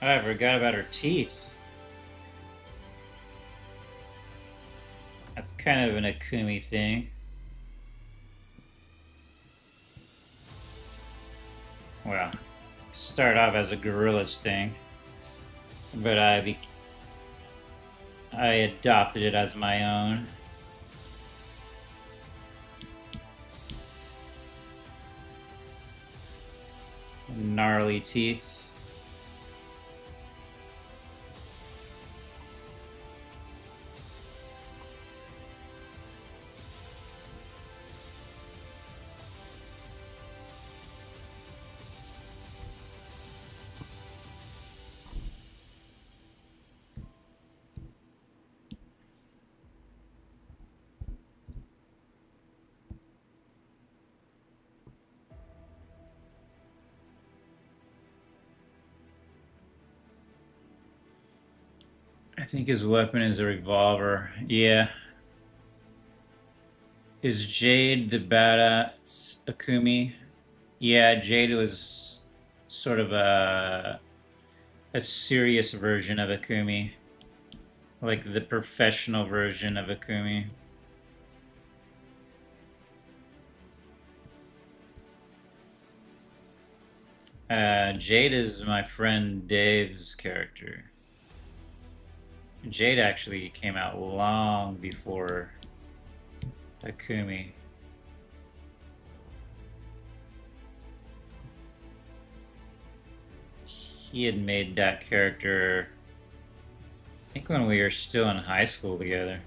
A: Oh, I forgot about her teeth. That's kind of an Akumi thing. Well, start off as a gorilla's thing, but I adopted it as my own. Gnarly teeth. think his weapon is a revolver. Yeah. Is Jade the badass Akumi? Yeah, Jade was sort of a serious version of Akumi. Like the professional version of Akumi. Jade is my friend Dave's character. Jade actually came out long before Akumi. He had made that character, I think, when we were still in high school together.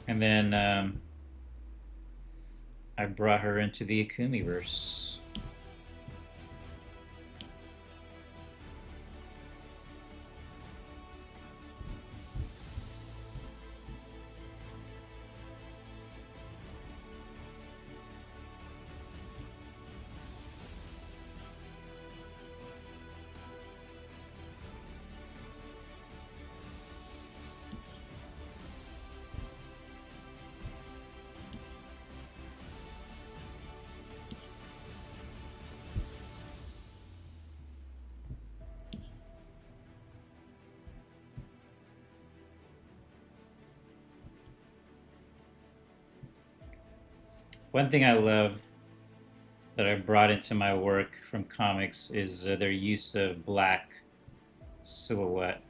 A: And then I brought her into the Akumiverse. One thing I love that I brought into my work from comics is their use of black silhouette.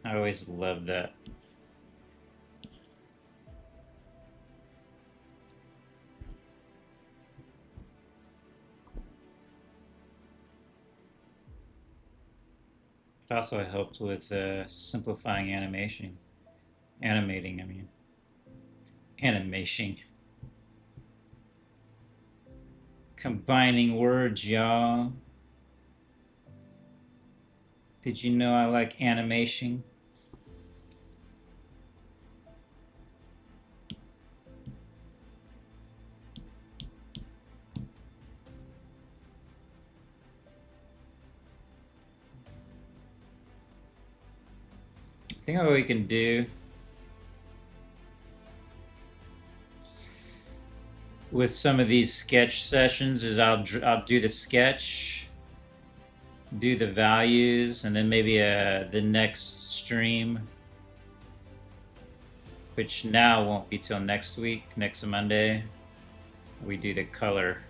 A: I always loved that. It also helped with simplifying animation. Animating, I mean. Animation. Combining words, y'all. Did you know I like animation? I think what we can do with some of these sketch sessions is I'll do the sketch, do the values, and then maybe the next stream, which now won't be till next week, next Monday, we do the color.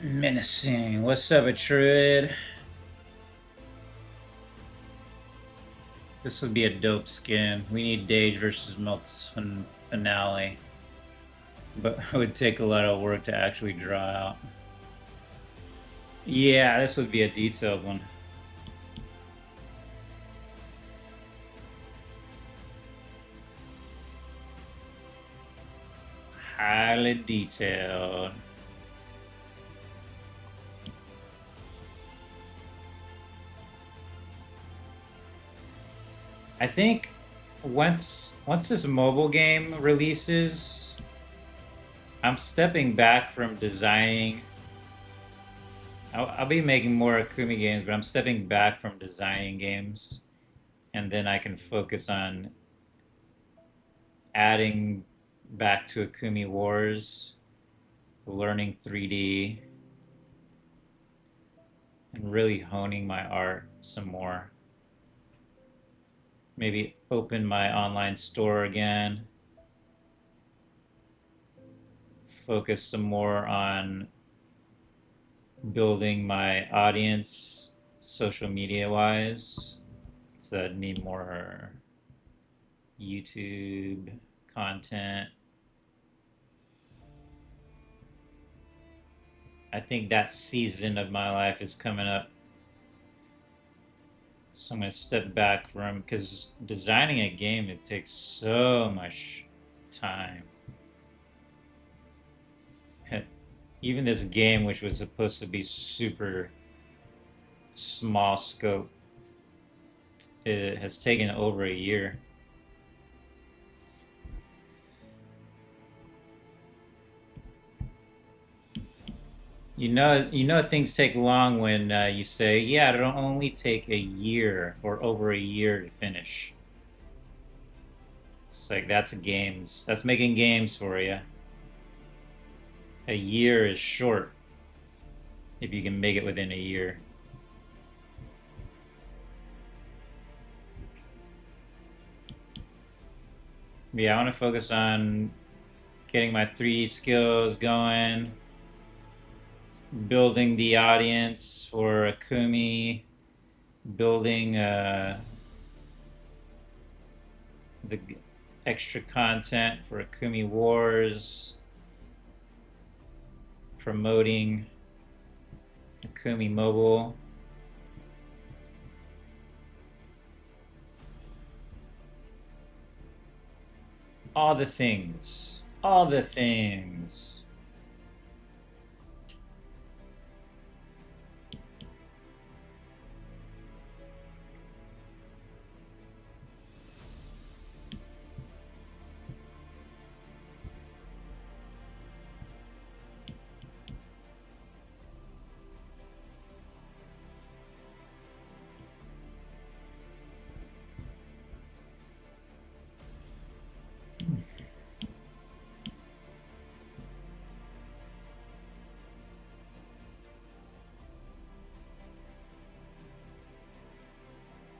A: Menacing. What's up, Atruid? This would be a dope skin. We need Dage versus Milton finale. But it would take a lot of work to actually draw out. Yeah, this would be a detailed one. Highly detailed. I think once this mobile game releases, I'm stepping back from designing. I'll be making more Akumi games, but I'm stepping back from designing games, and then I can focus on adding back to Akumi Wars, learning 3D, and really honing my art some more. Maybe open my online store again. Focus some more on building my audience social media wise. So I'd need more YouTube content. I think that season of my life is coming up. So I'm going to step back from, because designing a game, it takes so much time. Even this game, which was supposed to be super small scope, it has taken over a year. You know things take long when you say, yeah, it'll only take a year or over a year to finish. It's like, that's games. That's making games for you. A year is short if you can make it within a year. Yeah, I want to focus on getting my 3D skills going, building the audience for Akumi, building the extra content for Akumi Wars, promoting Akumi Mobile. All the things. All the things.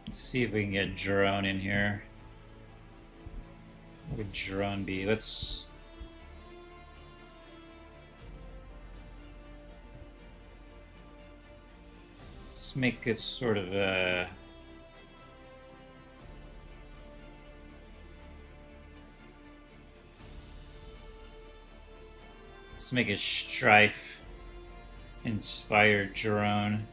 A: Let's see if we can get drone in here. What would drone be? Let's make it sort of a let's make a Strife inspired drone.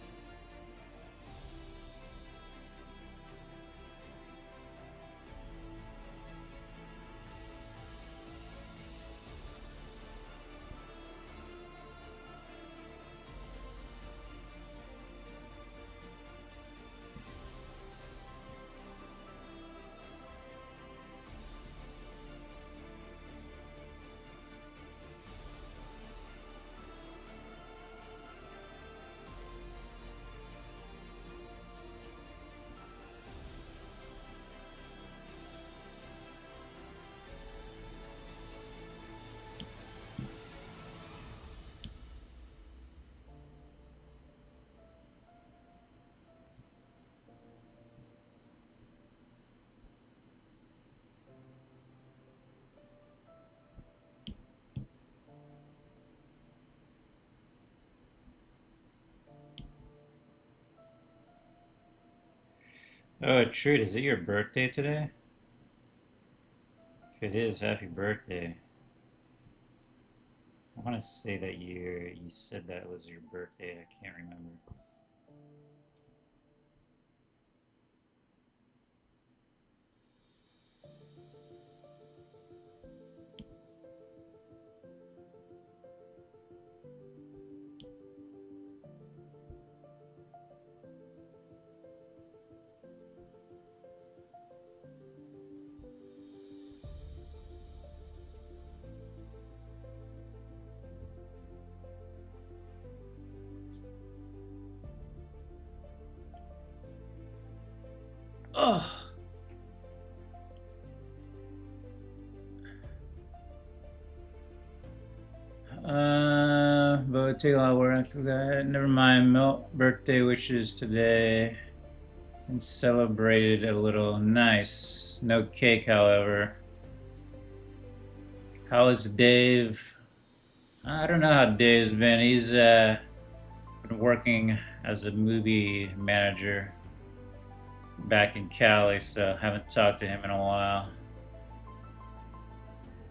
A: Oh, Trude, is it your birthday today? If it is, happy birthday. I want to say that you said that was your birthday. I can't remember. Oh. But it take a lot of work after that. Never mind. Birthday wishes today. And celebrated a little. Nice. No cake, however. How is Dave? I don't know how Dave's been. He's been working as a movie manager. back in Cali, so haven't talked to him in a while.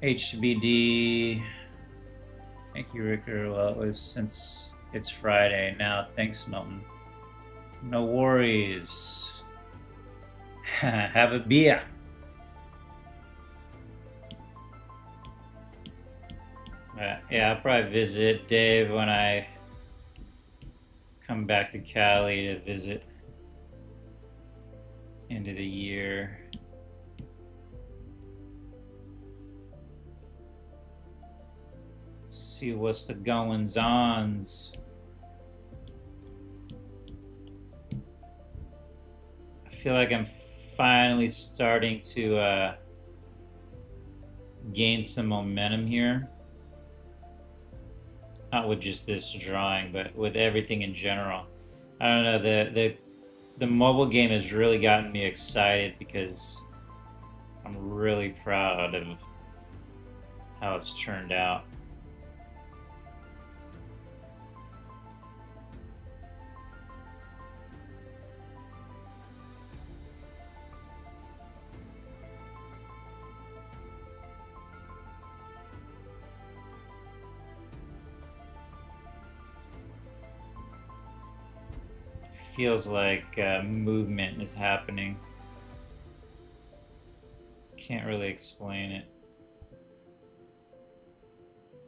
A: HBD. Thank you, Ricker. Well, it was since it's Friday now. Thanks, Milton. No worries. Have a beer. Yeah, I'll probably visit Dave when I come back to Cali to visit end of the year. See what's the goings ons. I feel like I'm finally starting to gain some momentum here. Not with just this drawing, but with everything in general. I don't know, the mobile game has really gotten me excited because I'm really proud of how it's turned out. Feels like movement is happening. Can't really explain it.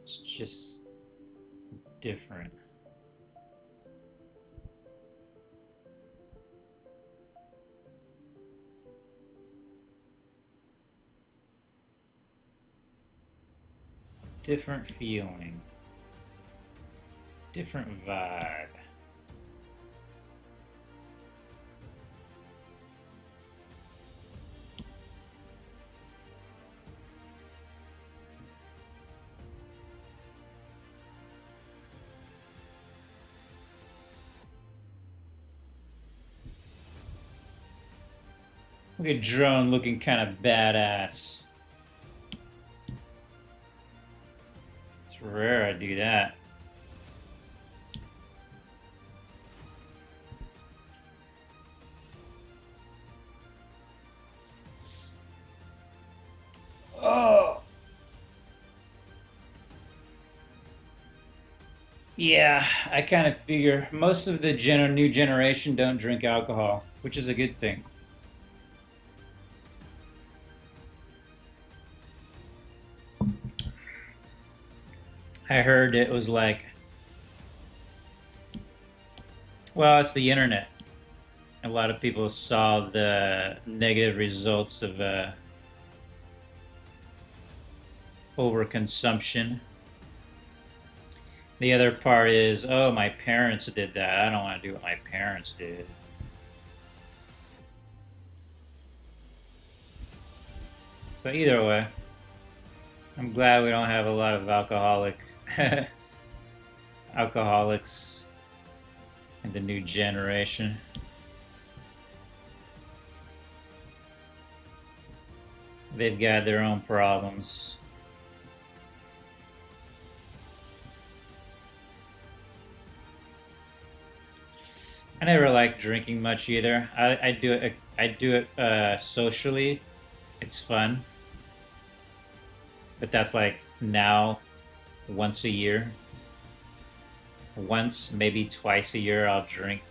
A: It's just different. Different feeling. Different vibe. Look at Drone looking kind of badass. It's rare I do that. Oh! Yeah, I kind of figure most of the new generation don't drink alcohol, which is a good thing. I heard it was like, well, it's the internet. A lot of people saw the negative results of overconsumption. The other part is, oh, my parents did that. I don't want to do what my parents did. So either way, I'm glad we don't have a lot of alcoholics in the new generation. They've got their own problems. I never liked drinking much either. I do it. I do it socially. It's fun, but that's like now, once a year. Once, maybe twice a year, I'll drink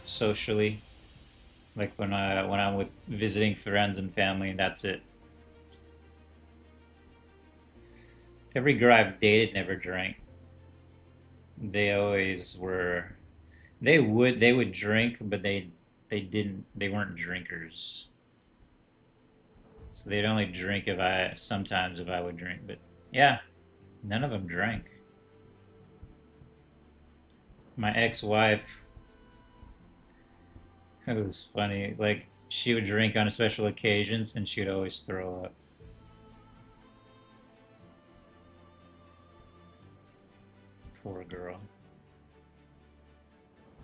A: socially, like when I'm with visiting friends and family, and that's it. Every girl I've dated never drank. They always were. They would drink, but they didn't. They weren't drinkers. So they'd only drink if I sometimes if I would drink, but yeah, none of them drank. My ex-wife, it was funny. Like she would drink on special occasions, and she would always throw up. Poor girl.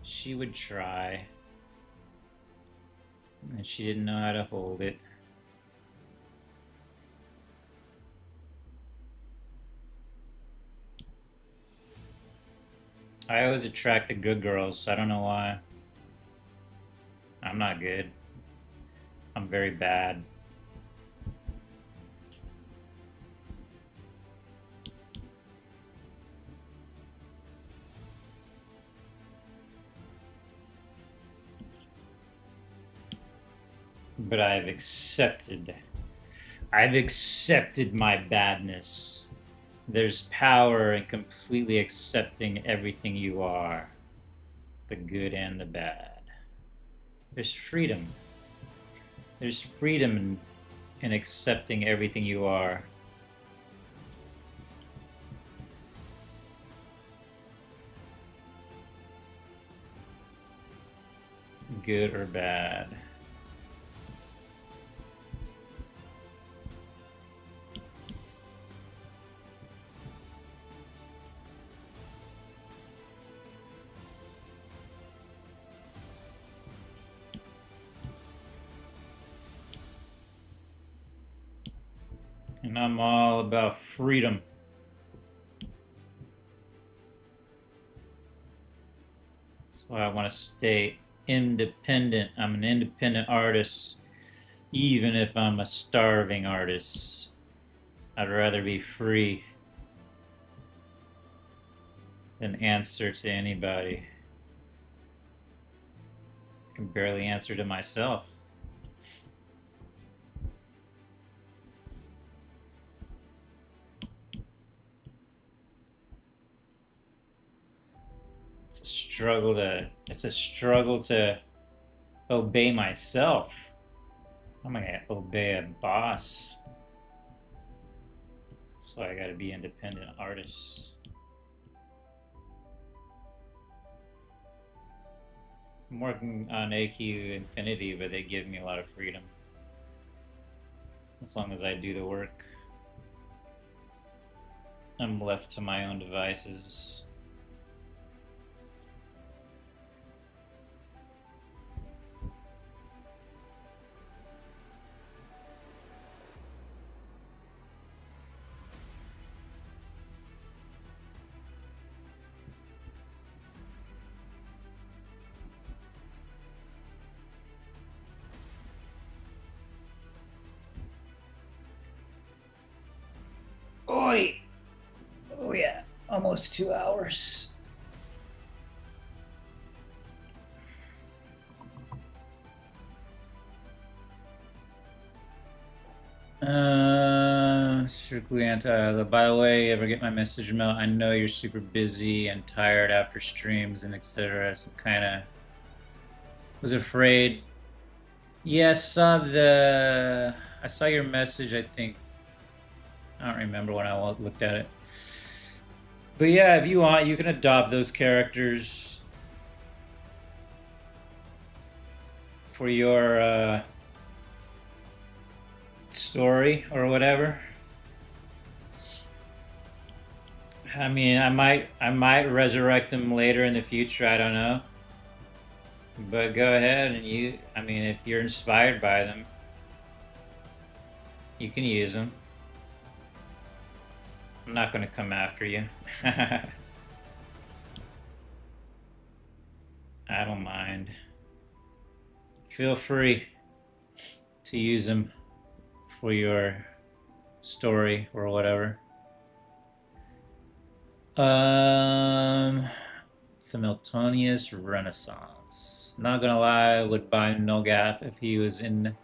A: She would try, and she didn't know how to hold it. I always attract the good girls. I don't know why. I'm not good. I'm very bad. But I've accepted my badness. There's power in completely accepting everything you are, the good and the bad. There's freedom. There's freedom in accepting everything you are. Good or bad. And I'm all about freedom. That's why I want to stay independent. I'm an independent artist, even if I'm a starving artist. I'd rather be free than answer to anybody. I can barely answer to myself. It's a struggle to obey myself. I'm gonna obey a boss. That's why I gotta be independent artist. I'm working on AQ Infinity, but they give me a lot of freedom. As long as I do the work, I'm left to my own devices. Oi! Oh yeah, almost 2 hours. Strictly anti. By the way, you ever get my message mail? I know you're super busy and tired after streams and etc. So kind of was afraid. Yeah, I saw your message. I think I don't remember when I looked at it. But yeah, if you want, you can adopt those characters for your story or whatever. I mean, I might resurrect them later in the future. I don't know. But go ahead and I mean, if you're inspired by them, you can use them. I'm not going to come after you. I don't mind. Feel free to use them for your story or whatever. Simultaneous Renaissance. Not gonna lie, I would buy Nogath if he was in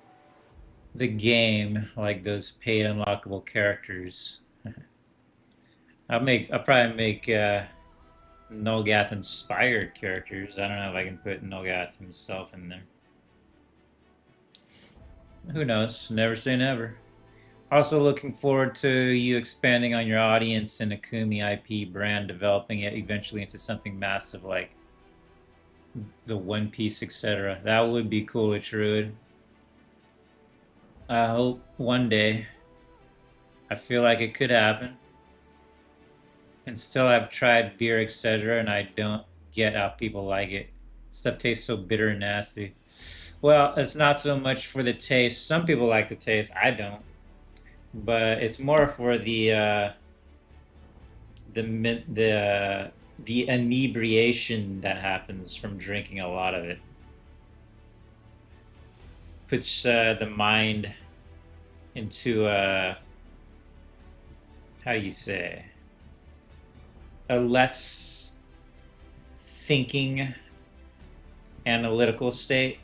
A: the game, like those paid unlockable characters. I'll probably make Nogath inspired characters. I don't know if I can put Nogath himself in there. Who knows? Never say never. Also looking forward to you expanding on your audience and Akumi IP brand, developing it eventually into something massive like the One Piece, etc. That would be cool, Truid. I hope one day. I feel like it could happen. And still I've tried beer, etc., and I don't get how people like it. Stuff tastes so bitter and nasty. Well, it's not so much for the taste. Some people like the taste. I don't. But it's more for the inebriation that happens from drinking a lot of it. puts the mind into a, how do you say, a less thinking analytical state,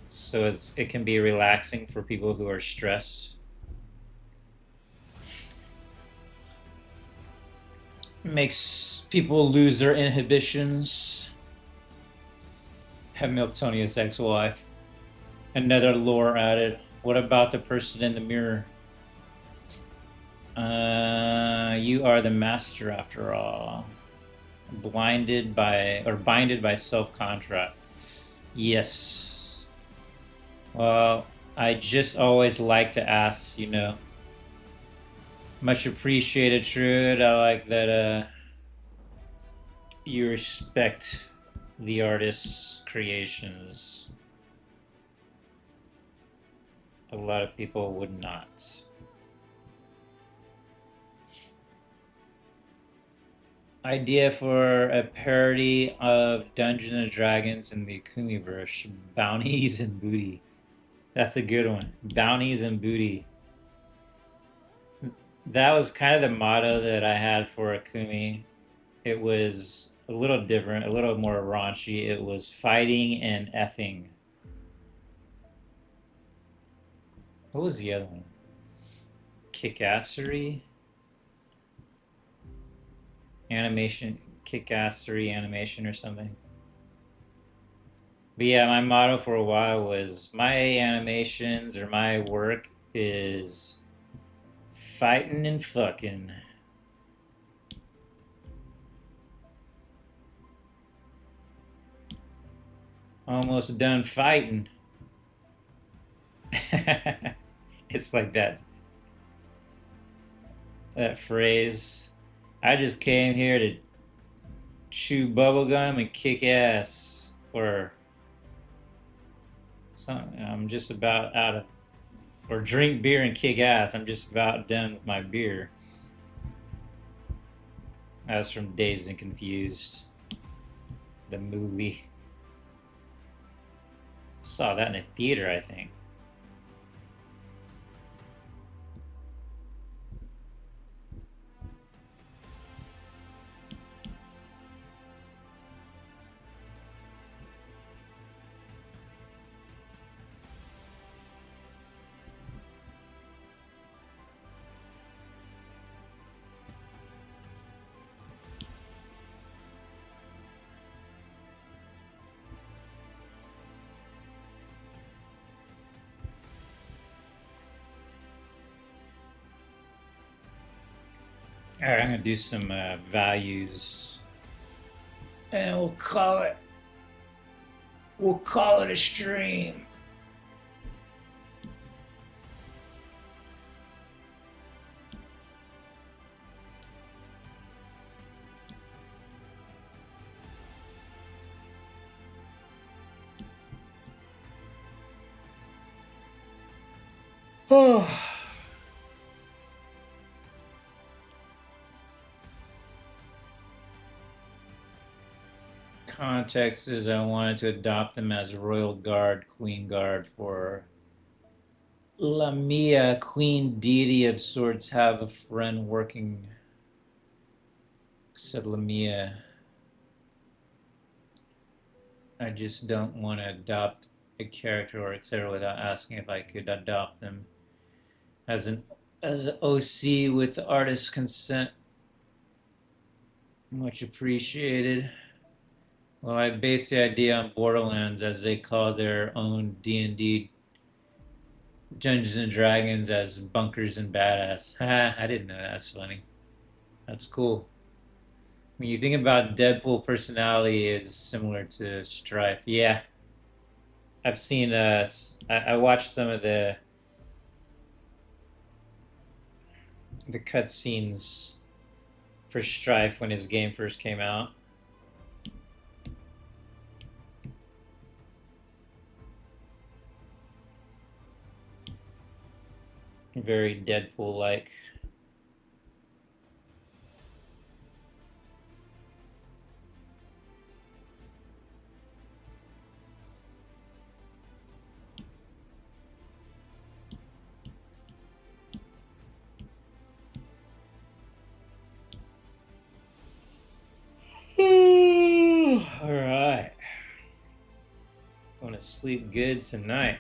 A: so it can be relaxing for people who are stressed. It makes people lose their inhibitions. Hamiltonia's ex-wife. Another lore added. What about the person in the mirror? You are the master after all. Blinded by, or binded by self-contract. Yes. Well, I just always like to ask, you know. Much appreciated, Trude. I like that you respect the artist's creations. A lot of people would not. Idea for a parody of Dungeons and Dragons in the Akumiverse. Bounties and booty. That's a good one. Bounties and booty. That was kind of the motto that I had for Akumi. It was a little different, a little more raunchy. It was fighting and effing. What was the other one? Kickassery? Animation, kickassery animation or something. But yeah, my motto for a while was my animations or my work is fighting and fucking. Almost done fighting. It's like that phrase. I just came here to chew bubblegum and kick ass. Or something. I'm just about out of, or drink beer and kick ass. I'm just about done with my beer. That's from Dazed and Confused, the movie. Saw that in a theater, I think. All right, I'm gonna do some values, and we'll call it a stream. Oh. Context is I wanted to adopt them as royal guard, queen guard for Lamia, queen deity of sorts. Have a friend working, said Lamia. I just don't want to adopt a character or etc. without asking if I could adopt them as an OC with the artist's consent. Much appreciated. Well, I based the idea on Borderlands, as they call their own D&D Dungeons and Dragons, as bunkers and badass. I didn't know that. That's funny. That's cool. When you think about Deadpool personality is similar to Strife. Yeah. I've seen I watched some of the cutscenes for Strife when his game first came out. Very Deadpool-like. sleep good tonight.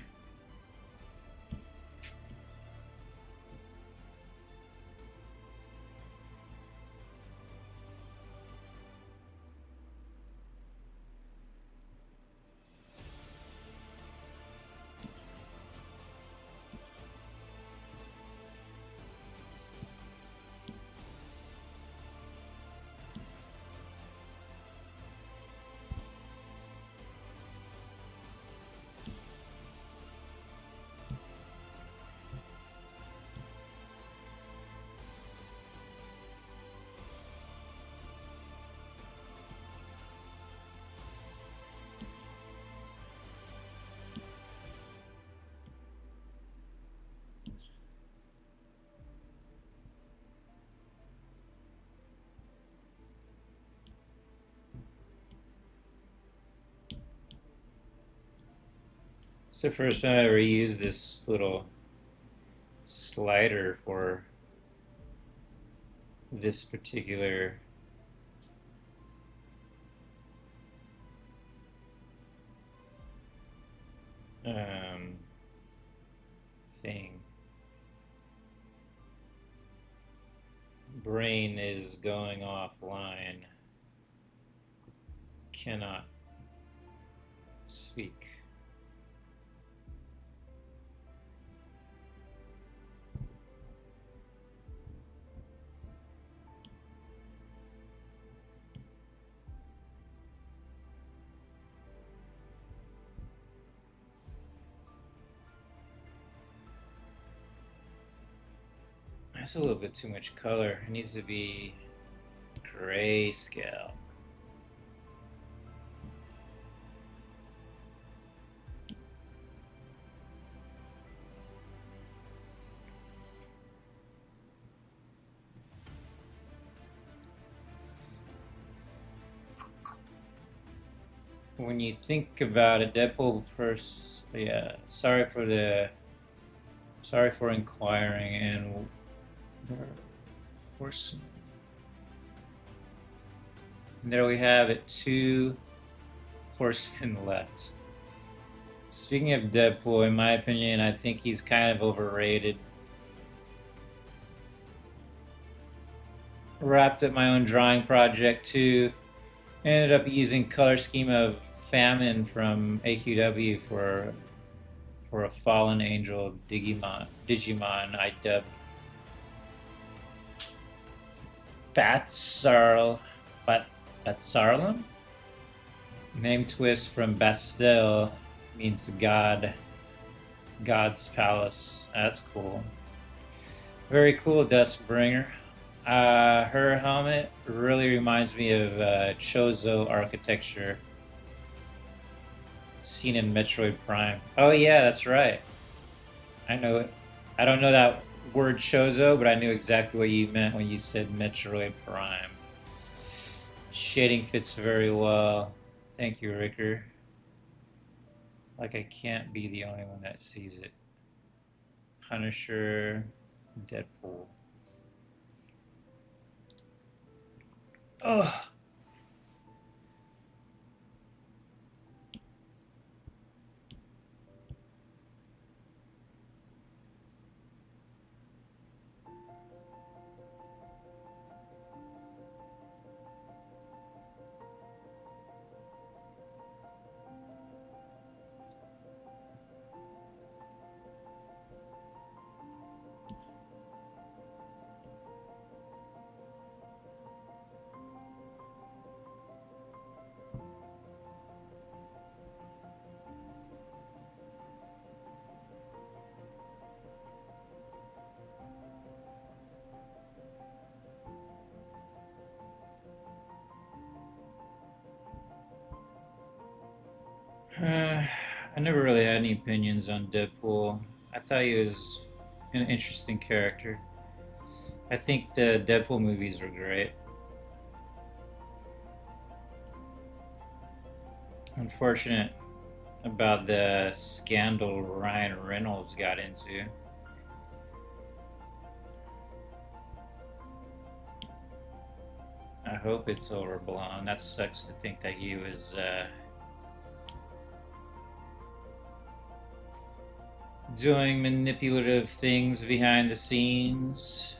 A: It's the first time I ever used this little slider for this particular thing. Brain is going offline. Cannot speak. That's a little bit too much color. It needs to be grayscale. When you think about it, Deadpool yeah, sorry for inquiring, and horsemen. And there we have it, 2 horsemen left. Speaking of Deadpool, in my opinion, I think he's kind of overrated. Wrapped up my own drawing project too. Ended up using color scheme of Famine from AQW for a fallen angel Digimon I dubbed Batsarl. Batsarlum? Name twist from Bastille, means God. God's palace. That's cool. Very cool, Dustbringer. Her helmet really reminds me of Chozo architecture seen in Metroid Prime. Oh yeah, that's right. I know it. I don't know that word Chozo, but I knew exactly what you meant when you said Metroid Prime. Shading fits very well. Thank you, Ricker. Like I can't be the only one that sees it. Punisher, Deadpool. Ugh. I never really had any opinions on Deadpool. I thought he was an interesting character. I think the Deadpool movies were great. Unfortunate about the scandal Ryan Reynolds got into. I hope it's overblown. That sucks to think that he was doing manipulative things behind the scenes.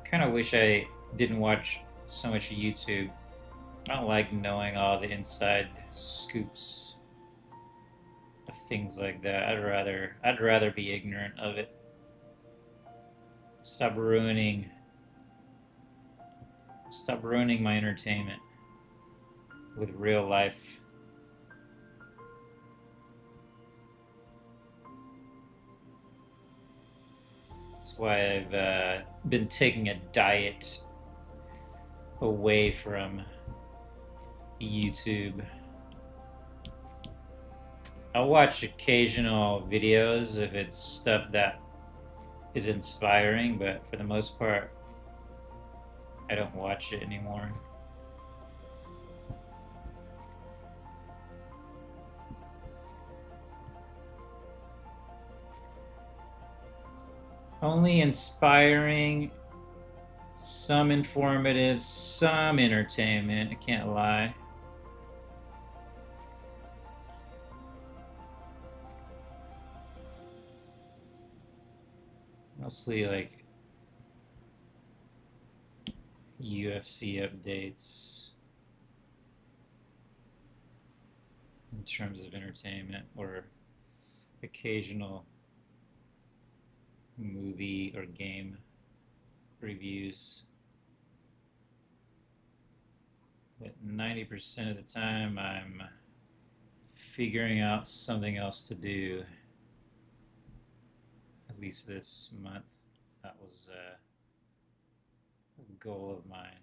A: Kind of wish I didn't watch so much YouTube. I don't like knowing all the inside scoops of things like that. I'd rather be ignorant of it. Stop ruining stop ruining my entertainment with real life. That's why I've been taking a diet away from YouTube. I'll watch occasional videos if it's stuff that is inspiring, but for the most part, I don't watch it anymore. Only inspiring, some informative, some entertainment. I can't lie. Mostly like UFC updates in terms of entertainment, or occasional movie or game reviews. But 90% of the time, I'm figuring out something else to do. At least this month, that was a goal of mine.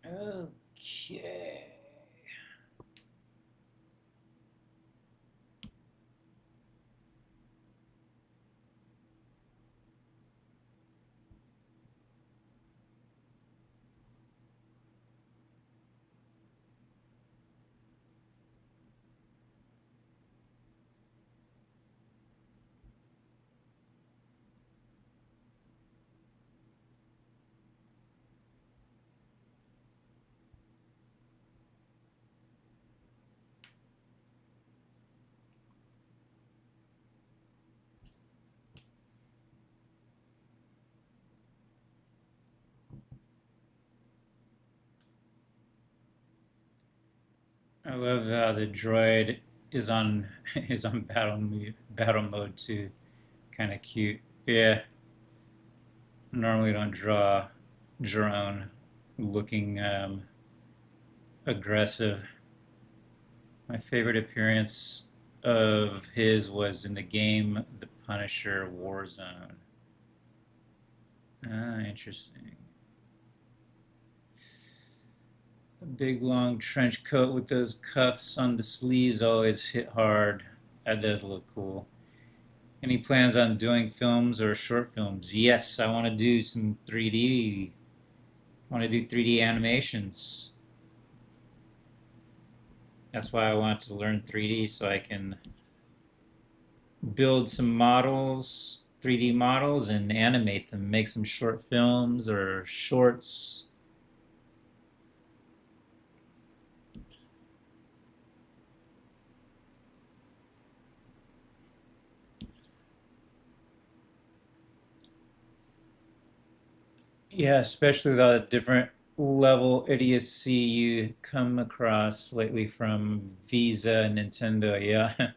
A: Okay. I love how the droid is on is on battle mode too. Kind of cute. Yeah, normally don't draw drone looking aggressive. My favorite appearance of his was in the game The Punisher Warzone. Ah, interesting. A big long trench coat with those cuffs on the sleeves always hit hard. That does look cool. Any plans on doing films or short films? Yes, I want to do some 3D. I want to do 3D animations. That's why I want to learn 3D so I can build some models 3D models and animate them, make some short films or shorts. Yeah, especially with all the different level idiocy you come across lately from Visa and Nintendo. Yeah.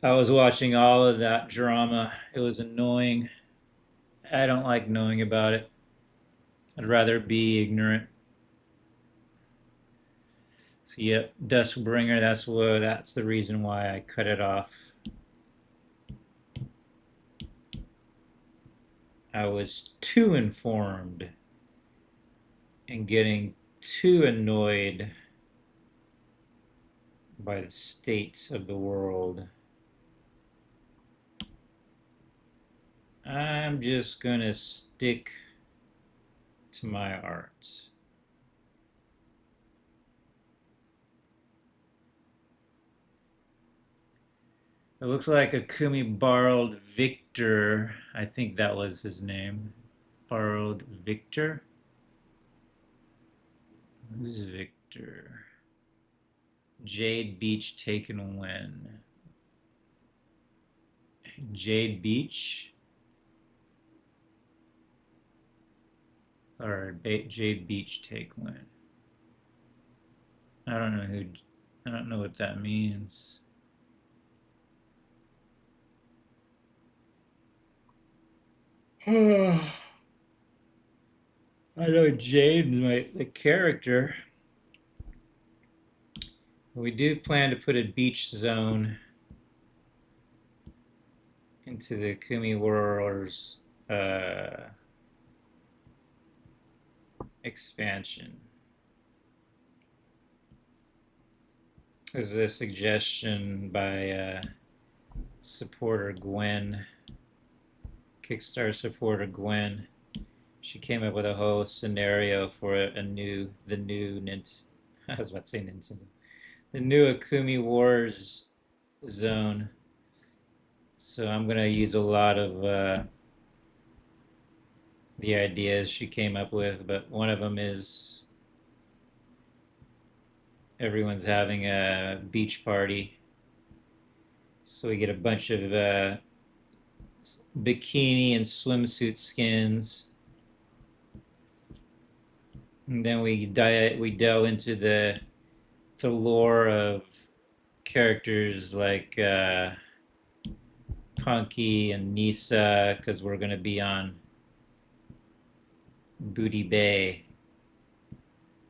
A: I was watching all of that drama. It was annoying. I don't like knowing about it. I'd rather be ignorant. So yep, Duskbringer, that's the reason why I cut it off. I was too informed and getting too annoyed by the state of the world. I'm just gonna stick to my art. It looks like Akumi borrowed Victor. I think that was his name. Borrowed Victor? Who's Victor? Jade Beach taken when? Jade Beach? Or Jade Beach take when? I don't know who. I don't know what that means. I know Jade's the character. We do plan to put a beach zone into the Kumi Warriors expansion. This is a suggestion by supporter Gwen, Kickstarter supporter Gwen. She came up with a whole scenario for the new I was about to say Nintendo, the new Akumi Wars zone. So I'm gonna use a lot of the ideas she came up with, but one of them is everyone's having a beach party. So we get a bunch of bikini and swimsuit skins. And then we delve into the lore of characters like Punky and Nisa, because we're going to be on Booty Bay,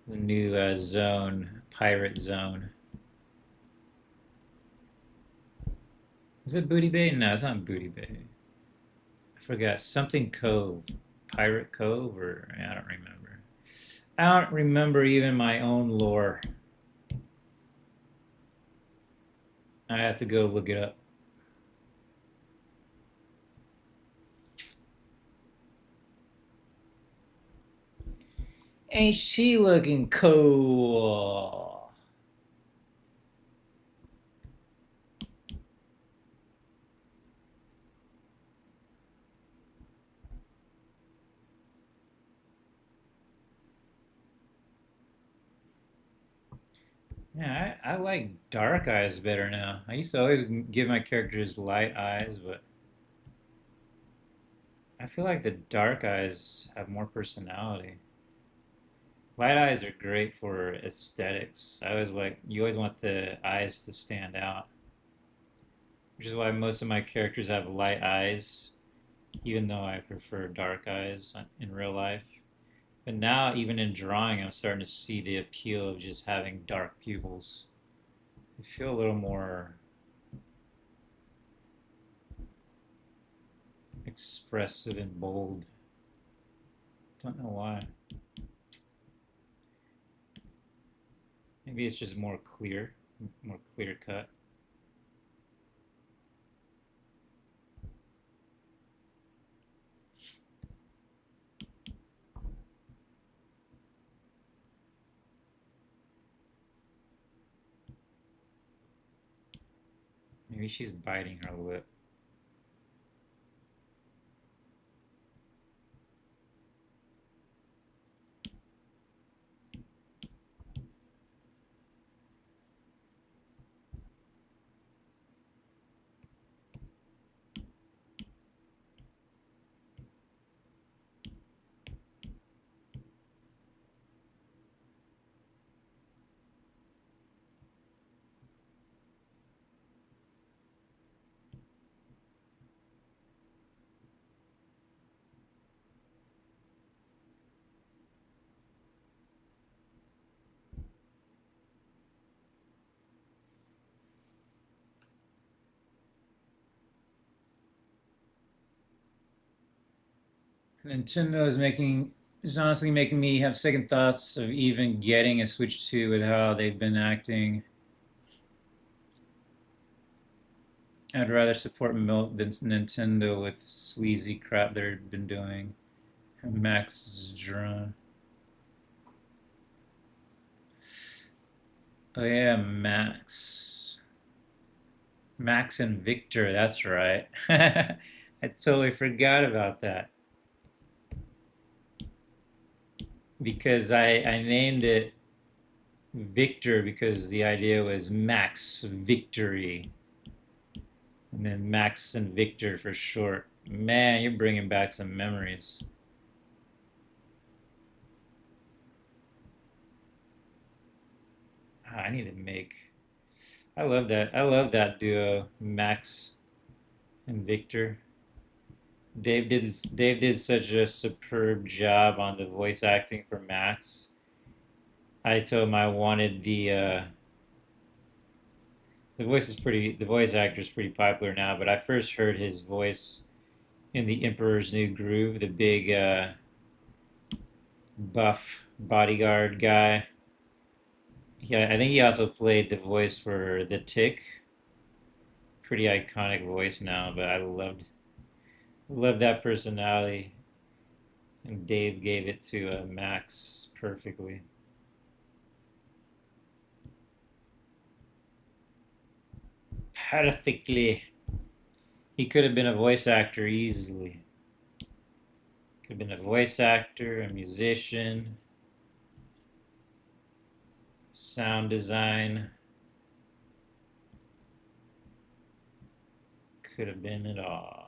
A: the new zone, pirate zone. Is it Booty Bay? No, it's not Booty Bay. I forgot. Something Cove. Pirate Cove? Or I don't remember. I don't remember even my own lore. I have to go look it up. Ain't she looking cool? Yeah, I like dark eyes better now. I used to always give my characters light eyes, but I feel like the dark eyes have more personality. Light eyes are great for aesthetics. You always want the eyes to stand out, which is why most of my characters have light eyes, even though I prefer dark eyes in real life. But now, even in drawing, I'm starting to see the appeal of just having dark pupils. They feel a little more expressive and bold. Don't know why. Maybe it's just more clear cut. Maybe she's biting her lip. Nintendo is honestly making me have second thoughts of even getting a Switch 2 with how they've been acting. I'd rather support Milk than Nintendo with sleazy crap they've been doing. Max is drawn. Oh yeah, Max. Max and Victor, that's right. I totally forgot about that. Because I named it Victor because the idea was Max Victory. And then Max and Victor for short. Man, you're bringing back some memories. I need to make. I love that. I love that duo, Max and Victor. Dave did such a superb job on the voice acting for Max. I told him I wanted the voice actor is pretty popular now, but I first heard his voice in the Emperor's New Groove, the big buff bodyguard guy. Yeah, I think he also played the voice for the Tick. Pretty iconic voice now, but I loved that personality, and Dave gave it to Max perfectly. Perfectly. He could have been a voice actor easily. Could have been a voice actor, a musician, sound design. Could have been it all.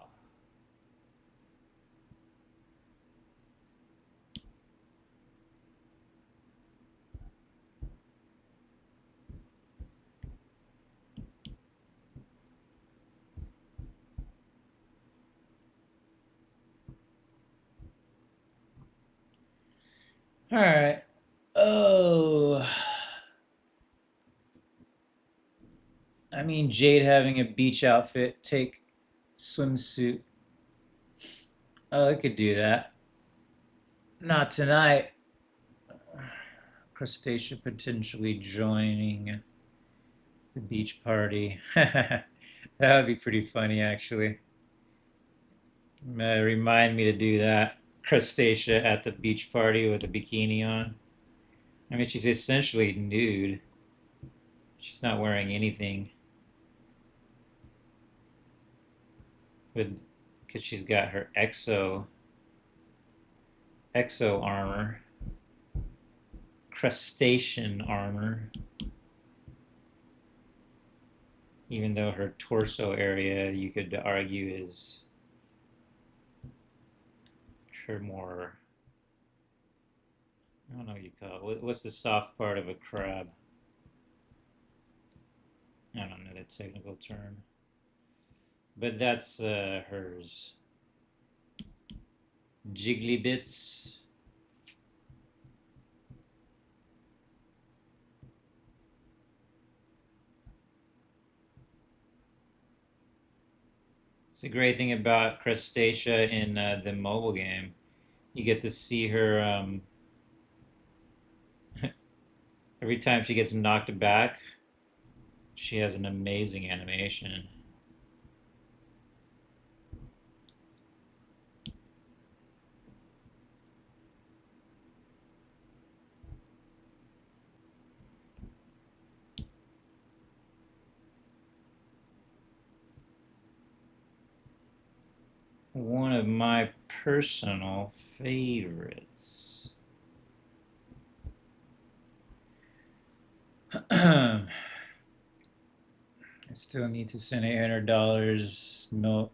A: All right. Oh, I mean, Jade having a beach outfit, take swimsuit. Oh, I could do that. Not tonight. Crustacea potentially joining the beach party. That would be pretty funny, actually. Remind me to do that. Crustacea at the beach party with a bikini on. I mean, she's essentially nude. She's not wearing anything. With, because she's got her exo armor, crustacean armor. Even though her torso area, you could argue, is her more. I don't know what you call it. What's the soft part of a crab? I don't know the technical term. But that's hers. Jiggly bits. It's a great thing about Crustacea in the mobile game. You get to see her every time she gets knocked back. She has an amazing animation. One of my personal favorites. I still need to send $800. No,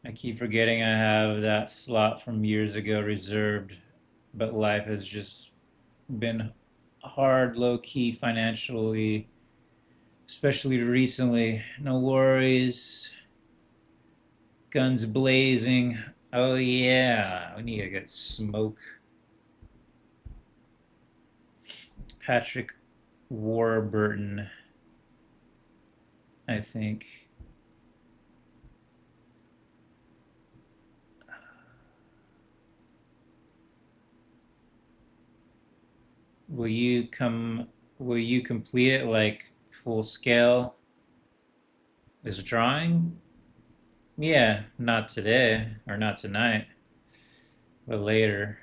A: I keep forgetting I have that slot from years ago reserved, but life has just been hard, low key financially, especially recently. No worries. Guns blazing. Oh, yeah. We need to get smoke. Patrick Warburton, I think. Will you come? Will you complete it like full scale? This drawing? Yeah, not today or not tonight, but later.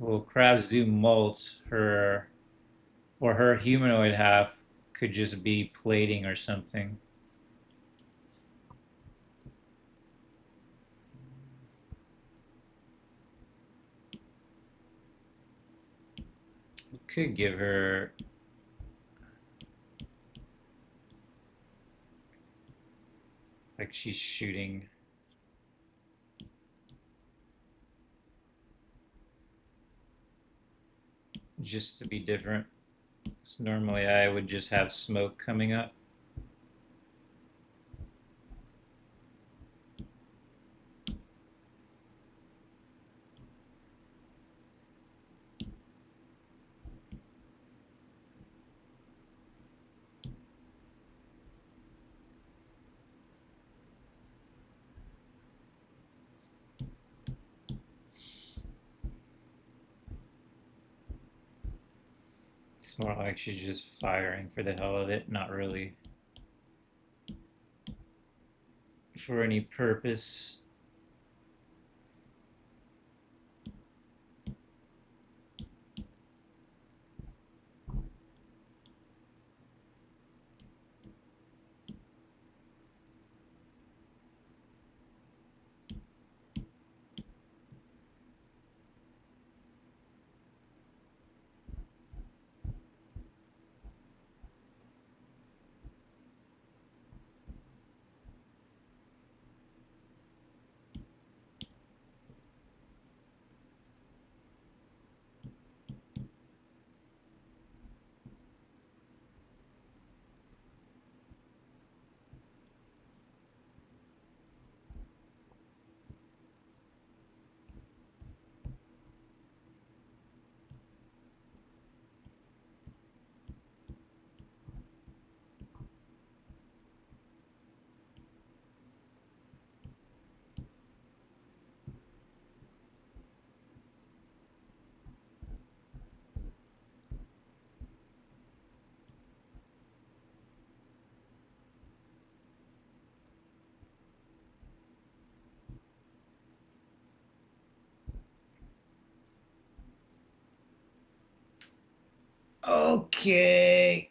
A: Well, crabs do molt. Her humanoid half could just be plating or something. We could give her like she's shooting. Just to be different. So normally I would just have smoke coming up. It's more like she's just firing for the hell of it, not really for any purpose. Okay.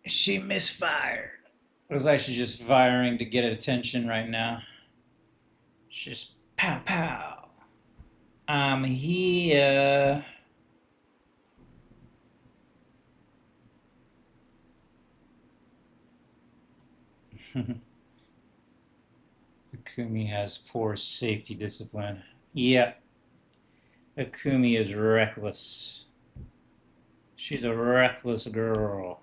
A: She misfired. Looks like she's just firing to get attention right now. She's just pow pow. I'm here. Akumi has poor safety discipline. Yep, Akumi is reckless. She's a reckless girl.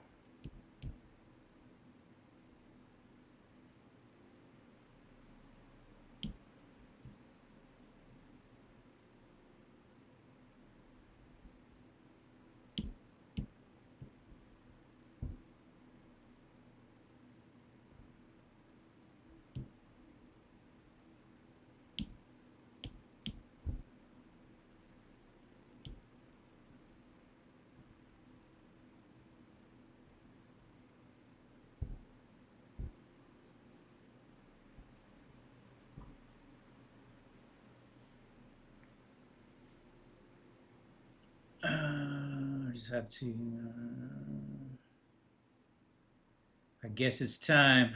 A: I just have to. I guess it's time.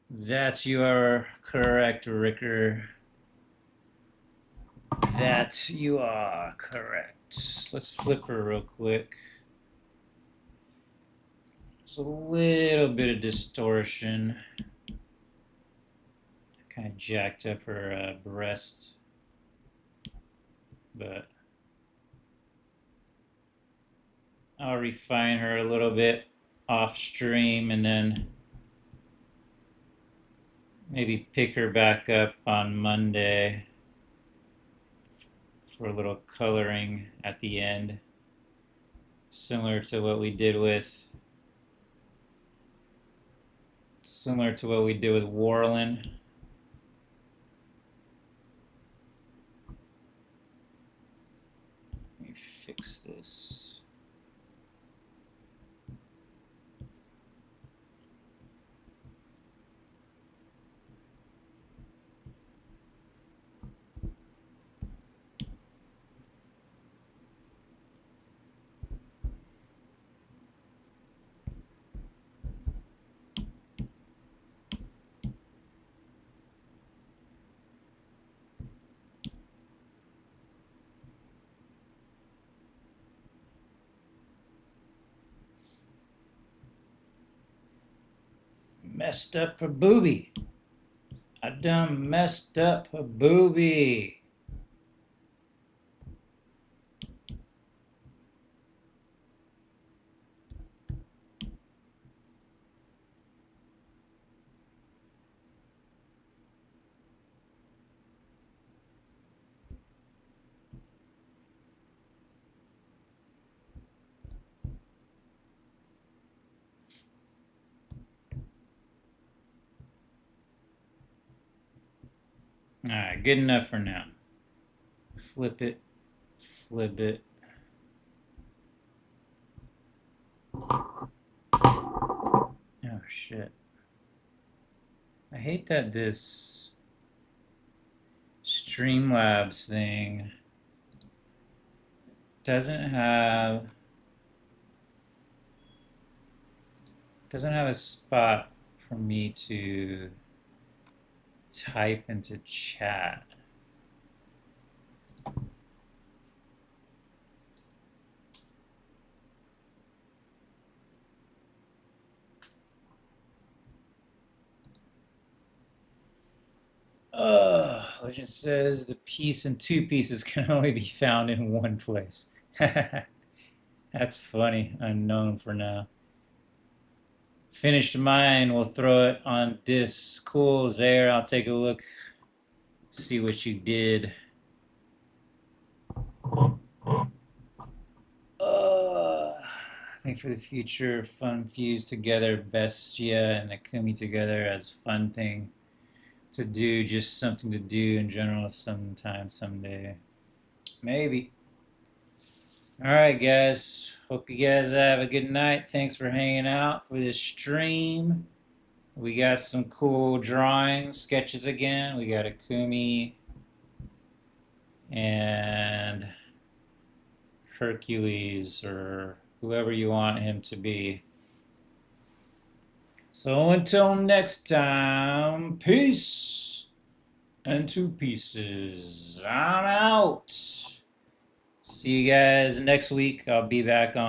A: That you are correct, Ricker. That you are correct. Let's flip her real quick. There's a little bit of distortion. Kind of jacked up her breast. But I'll refine her a little bit off stream and then maybe pick her back up on Monday for a little coloring at the end, similar to what we did with Warlin. Let me fix this. Messed up her booby. I done messed up her booby. Alright, good enough for now. Flip it. Flip it. Oh shit. I hate that this Streamlabs thing doesn't have a spot for me to type into chat. Legend says the piece and two pieces can only be found in one place. That's funny. Unknown for now. Finished mine. We'll throw it on this. Cool, Zaire. I'll take a look. See what you did. I think for the future, fun fused together. Bestia and Akumi together as fun thing to do, just something to do in general sometime, someday. Maybe. Alright, guys. Hope you guys have a good night. Thanks for hanging out for this stream. We got some cool drawings, sketches again. We got Akumi and Hercules, or whoever you want him to be. So until next time, peace and two pieces. I'm out. See you guys next week. I'll be back on.